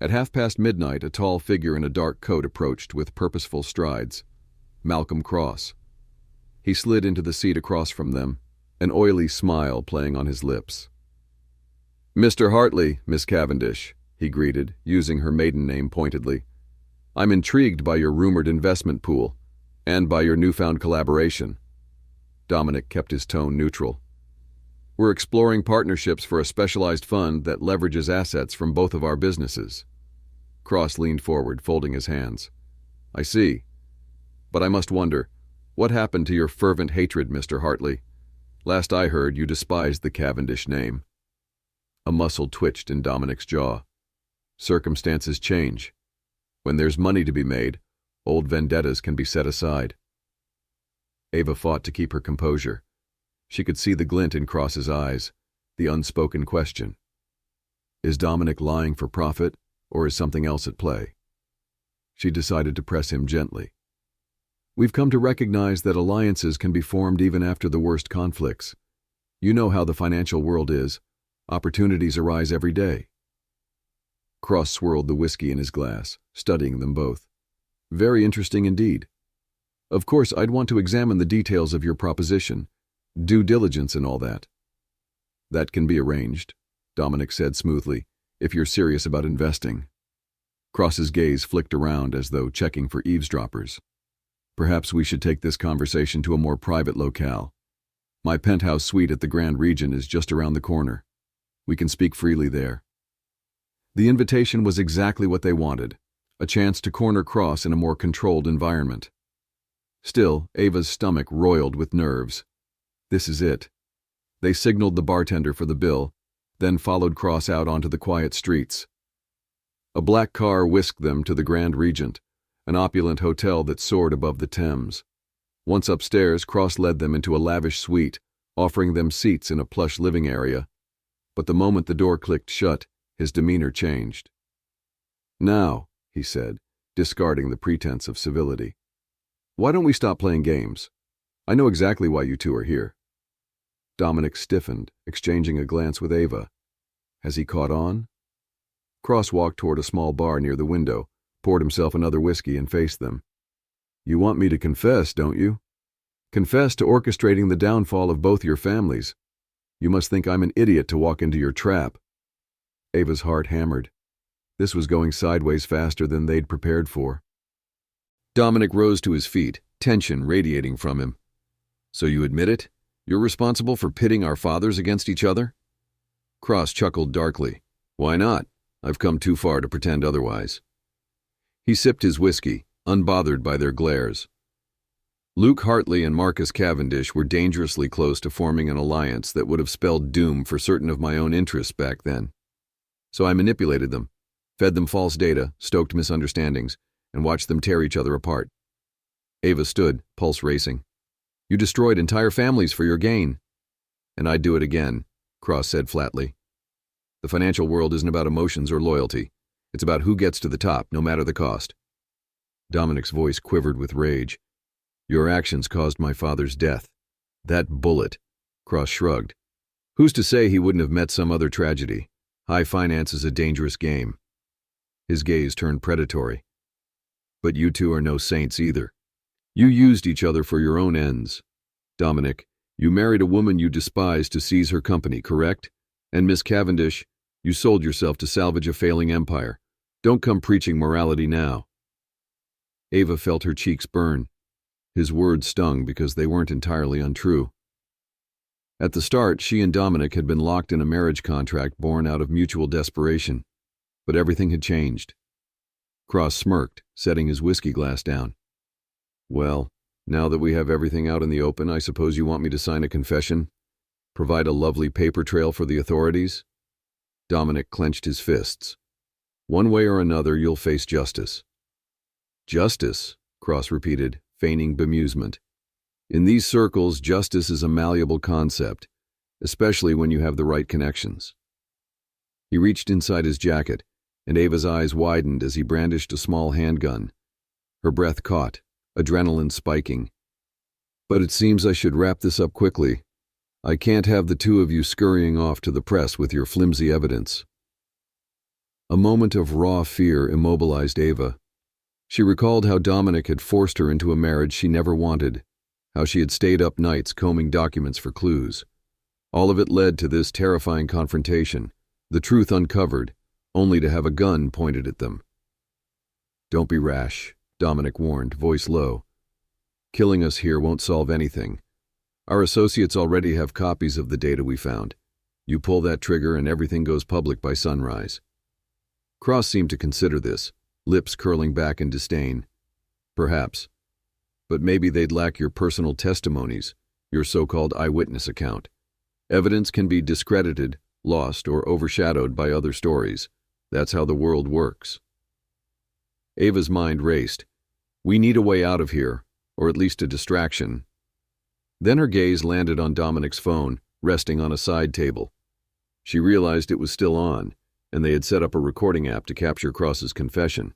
At midnight, a tall figure in a dark coat approached with purposeful strides. Malcolm Cross. He slid into the seat across from them, an oily smile playing on his lips. "Mr. Hartley, Miss Cavendish," he greeted, using her maiden name pointedly. "I'm intrigued by your rumored investment pool, and by your newfound collaboration." Dominic kept his tone neutral. "We're exploring partnerships for a specialized fund that leverages assets from both of our businesses." Cross leaned forward, folding his hands. "I see. But I must wonder, what happened to your fervent hatred, Mr. Hartley? Last I heard, you despised the Cavendish name." A muscle twitched in Dominic's jaw. Circumstances change. When there's money to be made, old vendettas can be set aside. Ava fought to keep her composure. She could see the glint in Cross's eyes, the unspoken question. Is Dominic lying for profit, or is something else at play? She decided to press him gently. We've come to recognize that alliances can be formed even after the worst conflicts. You know how the financial world is. Opportunities arise every day. Cross swirled the whiskey in his glass, studying them both. Very interesting indeed. Of course, I'd want to examine the details of your proposition, due diligence and all that. That can be arranged, Dominic said smoothly, if you're serious about investing. Cross's gaze flicked around as though checking for eavesdroppers. Perhaps we should take this conversation to a more private locale. My penthouse suite at the Grand Regent is just around the corner. We can speak freely there. The invitation was exactly what they wanted, a chance to corner Cross in a more controlled environment. Still, Ava's stomach roiled with nerves. This is it. They signaled the bartender for the bill, then followed Cross out onto the quiet streets. A black car whisked them to the Grand Regent, an opulent hotel that soared above the Thames. Once upstairs, Cross led them into a lavish suite, offering them seats in a plush living area. But the moment the door clicked shut, his demeanor changed. Now, he said, discarding the pretense of civility, why don't we stop playing games? I know exactly why you two are here. Dominic stiffened, exchanging a glance with Ava. Has he caught on? Cross walked toward a small bar near the window, poured himself another whiskey and faced them. You want me to confess, don't you? Confess to orchestrating the downfall of both your families. You must think I'm an idiot to walk into your trap. Ava's heart hammered. This was going sideways faster than they'd prepared for. Dominic rose to his feet, tension radiating from him. So you admit it? You're responsible for pitting our fathers against each other? Cross chuckled darkly. Why not? I've come too far to pretend otherwise. He sipped his whiskey, unbothered by their glares. Luke Hartley and Marcus Cavendish were dangerously close to forming an alliance that would have spelled doom for certain of my own interests back then. So I manipulated them, fed them false data, stoked misunderstandings, and watched them tear each other apart. Ava stood, pulse racing. You destroyed entire families for your gain. And I'd do it again, Cross said flatly. The financial world isn't about emotions or loyalty. It's about who gets to the top, no matter the cost. Dominic's voice quivered with rage. Your actions caused my father's death. That bullet. Cross shrugged. Who's to say he wouldn't have met some other tragedy? High finance is a dangerous game. His gaze turned predatory. But you two are no saints either. You used each other for your own ends. Dominic, you married a woman you despised to seize her company, correct? And Miss Cavendish, you sold yourself to salvage a failing empire. Don't come preaching morality now. Ava felt her cheeks burn. His words stung because they weren't entirely untrue. At the start, she and Dominic had been locked in a marriage contract born out of mutual desperation. But everything had changed. Cross smirked, setting his whiskey glass down. Well, now that we have everything out in the open, I suppose you want me to sign a confession? Provide a lovely paper trail for the authorities? Dominic clenched his fists. One way or another, you'll face justice. Justice, Cross repeated, feigning bemusement. In these circles, justice is a malleable concept, especially when you have the right connections. He reached inside his jacket, and Ava's eyes widened as he brandished a small handgun. Her breath caught, adrenaline spiking. But it seems I should wrap this up quickly. I can't have the two of you scurrying off to the press with your flimsy evidence. A moment of raw fear immobilized Ava. She recalled how Dominic had forced her into a marriage she never wanted, how she had stayed up nights combing documents for clues. All of it led to this terrifying confrontation, the truth uncovered, only to have a gun pointed at them. Don't be rash, Dominic warned, voice low. Killing us here won't solve anything. Our associates already have copies of the data we found. You pull that trigger and everything goes public by sunrise. Cross seemed to consider this, lips curling back in disdain. Perhaps. But maybe they'd lack your personal testimonies, your so-called eyewitness account. Evidence can be discredited lost or overshadowed by other stories. That's how the world works. Ava's mind raced. We need a way out of here, or at least a distraction. Then her gaze landed on Dominic's phone, resting on a side table. She realized it was still on, and they had set up a recording app to capture Cross's confession.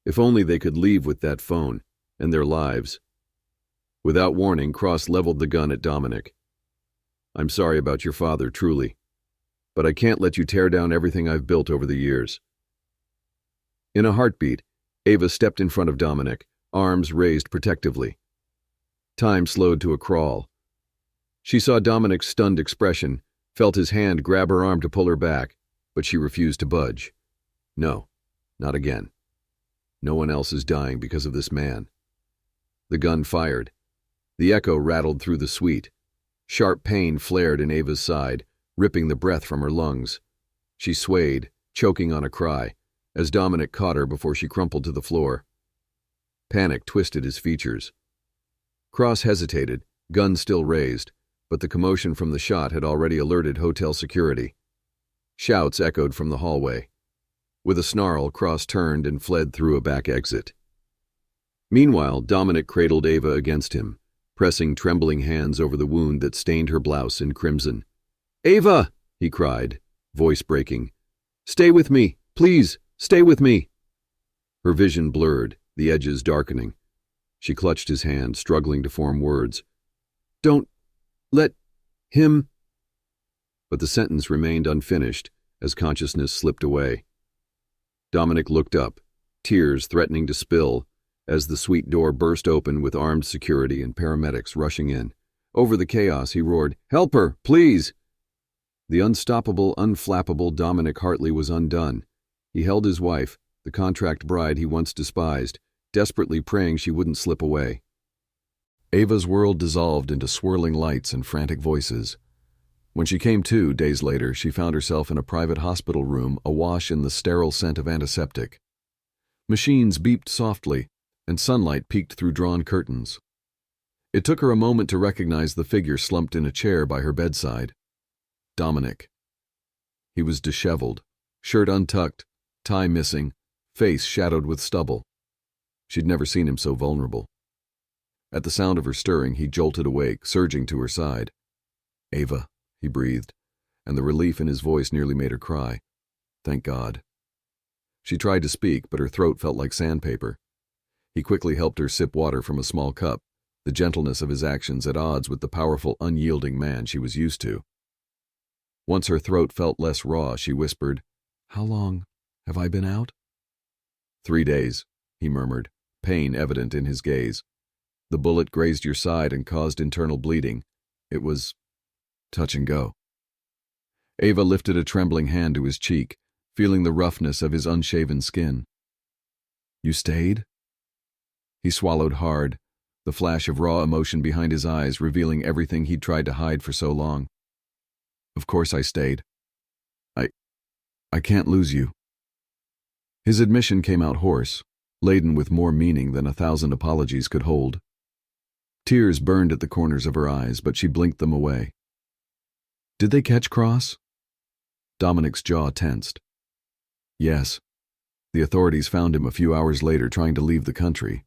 If only they could leave with that phone, and their lives. Without warning, Cross leveled the gun at Dominic. I'm sorry about your father, truly. But I can't let you tear down everything I've built over the years. In a heartbeat, Ava stepped in front of Dominic, arms raised protectively. Time slowed to a crawl. She saw Dominic's stunned expression, felt his hand grab her arm to pull her back, but she refused to budge. No, not again. No one else is dying because of this man. The gun fired. The echo rattled through the suite. Sharp pain flared in Ava's side, ripping the breath from her lungs. She swayed, choking on a cry, as Dominic caught her before she crumpled to the floor. Panic twisted his features. Cross hesitated, gun still raised, but the commotion from the shot had already alerted hotel security. Shouts echoed from the hallway. With a snarl, Cross turned and fled through a back exit. Meanwhile, Dominic cradled Ava against him, pressing trembling hands over the wound that stained her blouse in crimson. "Ava!" he cried, voice breaking. "Stay with me, please, stay with me." Her vision blurred, the edges darkening. She clutched his hand, struggling to form words. "Don't let him—" But the sentence remained unfinished as consciousness slipped away. Dominic looked up, tears threatening to spill, as the suite door burst open with armed security and paramedics rushing in. Over the chaos, he roared, "Help her, please!" The unstoppable, unflappable Dominic Hartley was undone. He held his wife, the contract bride he once despised, desperately praying she wouldn't slip away. Ava's world dissolved into swirling lights and frantic voices. When she came to, days later, she found herself in a private hospital room awash in the sterile scent of antiseptic. Machines beeped softly, and sunlight peeked through drawn curtains. It took her a moment to recognize the figure slumped in a chair by her bedside. Dominic. He was disheveled, shirt untucked, tie missing, face shadowed with stubble. She'd never seen him so vulnerable. At the sound of her stirring, he jolted awake, surging to her side. "Ava," he breathed, and the relief in his voice nearly made her cry. Thank God. She tried to speak, but her throat felt like sandpaper. He quickly helped her sip water from a small cup, the gentleness of his actions at odds with the powerful, unyielding man she was used to. Once her throat felt less raw, she whispered, "How long have I been out?" 3 days, he murmured, pain evident in his gaze. "The bullet grazed your side and caused internal bleeding. It was touch and go." Ava lifted a trembling hand to his cheek, feeling the roughness of his unshaven skin. "You stayed?" He swallowed hard, the flash of raw emotion behind his eyes revealing everything he'd tried to hide for so long. "Of course I stayed. I can't lose you." His admission came out hoarse, laden with more meaning than 1,000 apologies could hold. Tears burned at the corners of her eyes, but she blinked them away. "Did they catch Cross?" Dominic's jaw tensed. "Yes. The authorities found him a few hours later trying to leave the country.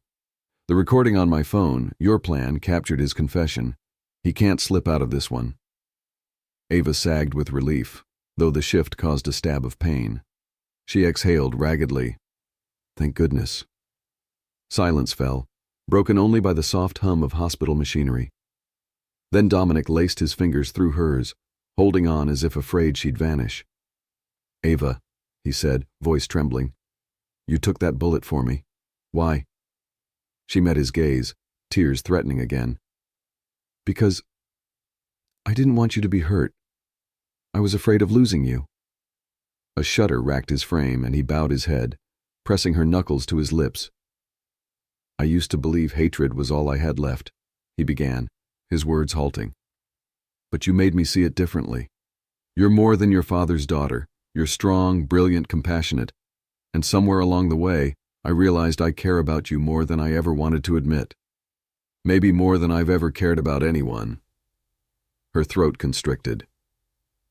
The recording on my phone, your plan, captured his confession. He can't slip out of this one." Ava sagged with relief, though the shift caused a stab of pain. She exhaled raggedly. Thank goodness. Silence fell, broken only by the soft hum of hospital machinery. Then Dominic laced his fingers through hers, holding on as if afraid she'd vanish. "Ava," he said, voice trembling, "you took that bullet for me. Why?" She met his gaze, tears threatening again. "Because I didn't want you to be hurt. I was afraid of losing you." A shudder racked his frame, and he bowed his head, pressing her knuckles to his lips. "I used to believe hatred was all I had left," he began, his words halting. "But you made me see it differently. You're more than your father's daughter. You're strong, brilliant, compassionate. And somewhere along the way, I realized I care about you more than I ever wanted to admit. Maybe more than I've ever cared about anyone." Her throat constricted.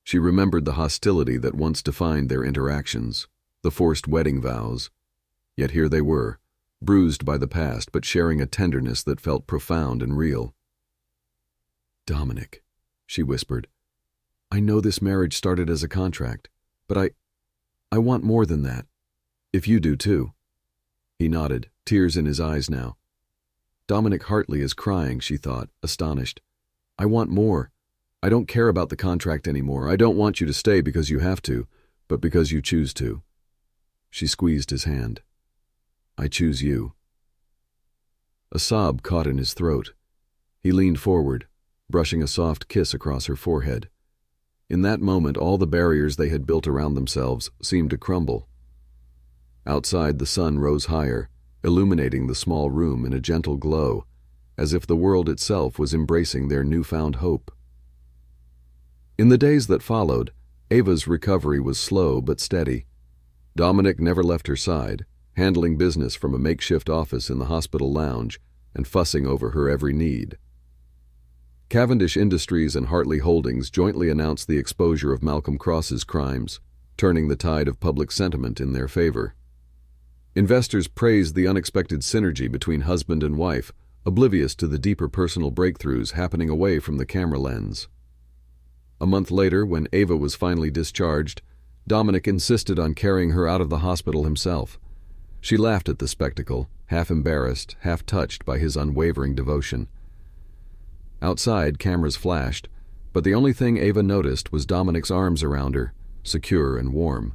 She remembered the hostility that once defined their interactions, the forced wedding vows. Yet here they were, bruised by the past but sharing a tenderness that felt profound and real. "Dominic," she whispered, "I know this marriage started as a contract, but I want more than that. If you do too." He nodded, tears in his eyes now. Dominic Hartley is crying, she thought, astonished. "I want more. I don't care about the contract anymore. I don't want you to stay because you have to, but because you choose to." She squeezed his hand. "I choose you." A sob caught in his throat. He leaned forward, brushing a soft kiss across her forehead. In that moment, all the barriers they had built around themselves seemed to crumble. Outside, the sun rose higher, illuminating the small room in a gentle glow, as if the world itself was embracing their newfound hope. In the days that followed, Ava's recovery was slow but steady. Dominic never left her side, handling business from a makeshift office in the hospital lounge and fussing over her every need. Cavendish Industries and Hartley Holdings jointly announced the exposure of Malcolm Cross's crimes, turning the tide of public sentiment in their favor. Investors praised the unexpected synergy between husband and wife, oblivious to the deeper personal breakthroughs happening away from the camera lens. A month later, when Ava was finally discharged, Dominic insisted on carrying her out of the hospital himself. She laughed at the spectacle, half embarrassed, half touched by his unwavering devotion. Outside, cameras flashed, but the only thing Ava noticed was Dominic's arms around her, secure and warm.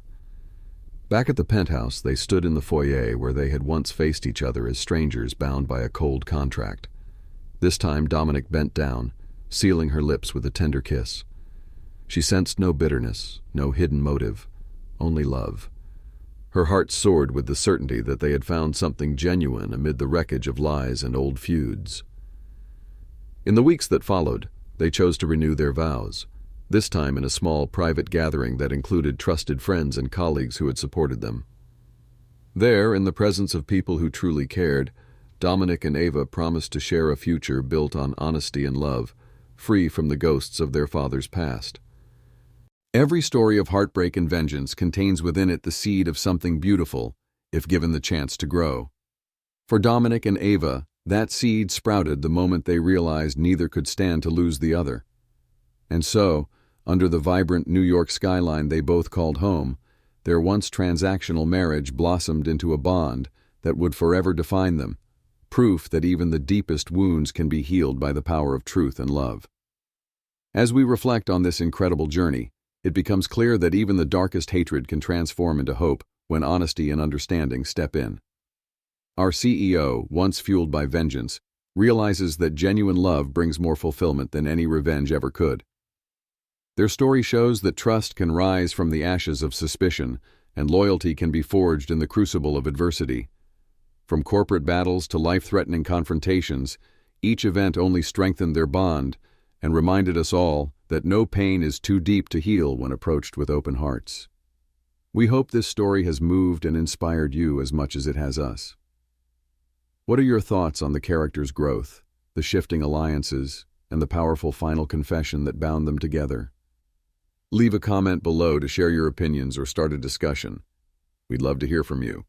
Back at the penthouse, they stood in the foyer where they had once faced each other as strangers bound by a cold contract. This time, Dominic bent down, sealing her lips with a tender kiss. She sensed no bitterness, no hidden motive, only love. Her heart soared with the certainty that they had found something genuine amid the wreckage of lies and old feuds. In the weeks that followed, they chose to renew their vows, this time in a small private gathering that included trusted friends and colleagues who had supported them. There, in the presence of people who truly cared, Dominic and Ava promised to share a future built on honesty and love, free from the ghosts of their father's past. Every story of heartbreak and vengeance contains within it the seed of something beautiful, if given the chance to grow. For Dominic and Ava, that seed sprouted the moment they realized neither could stand to lose the other. And so, under the vibrant New York skyline they both called home, their once transactional marriage blossomed into a bond that would forever define them, proof that even the deepest wounds can be healed by the power of truth and love. As we reflect on this incredible journey, it becomes clear that even the darkest hatred can transform into hope when honesty and understanding step in. Our CEO, once fueled by vengeance, realizes that genuine love brings more fulfillment than any revenge ever could. Their story shows that trust can rise from the ashes of suspicion, and loyalty can be forged in the crucible of adversity. From corporate battles to life-threatening confrontations, each event only strengthened their bond and reminded us all that no pain is too deep to heal when approached with open hearts. We hope this story has moved and inspired you as much as it has us. What are your thoughts on the characters' growth, the shifting alliances, and the powerful final confession that bound them together? Leave a comment below to share your opinions or start a discussion. We'd love to hear from you.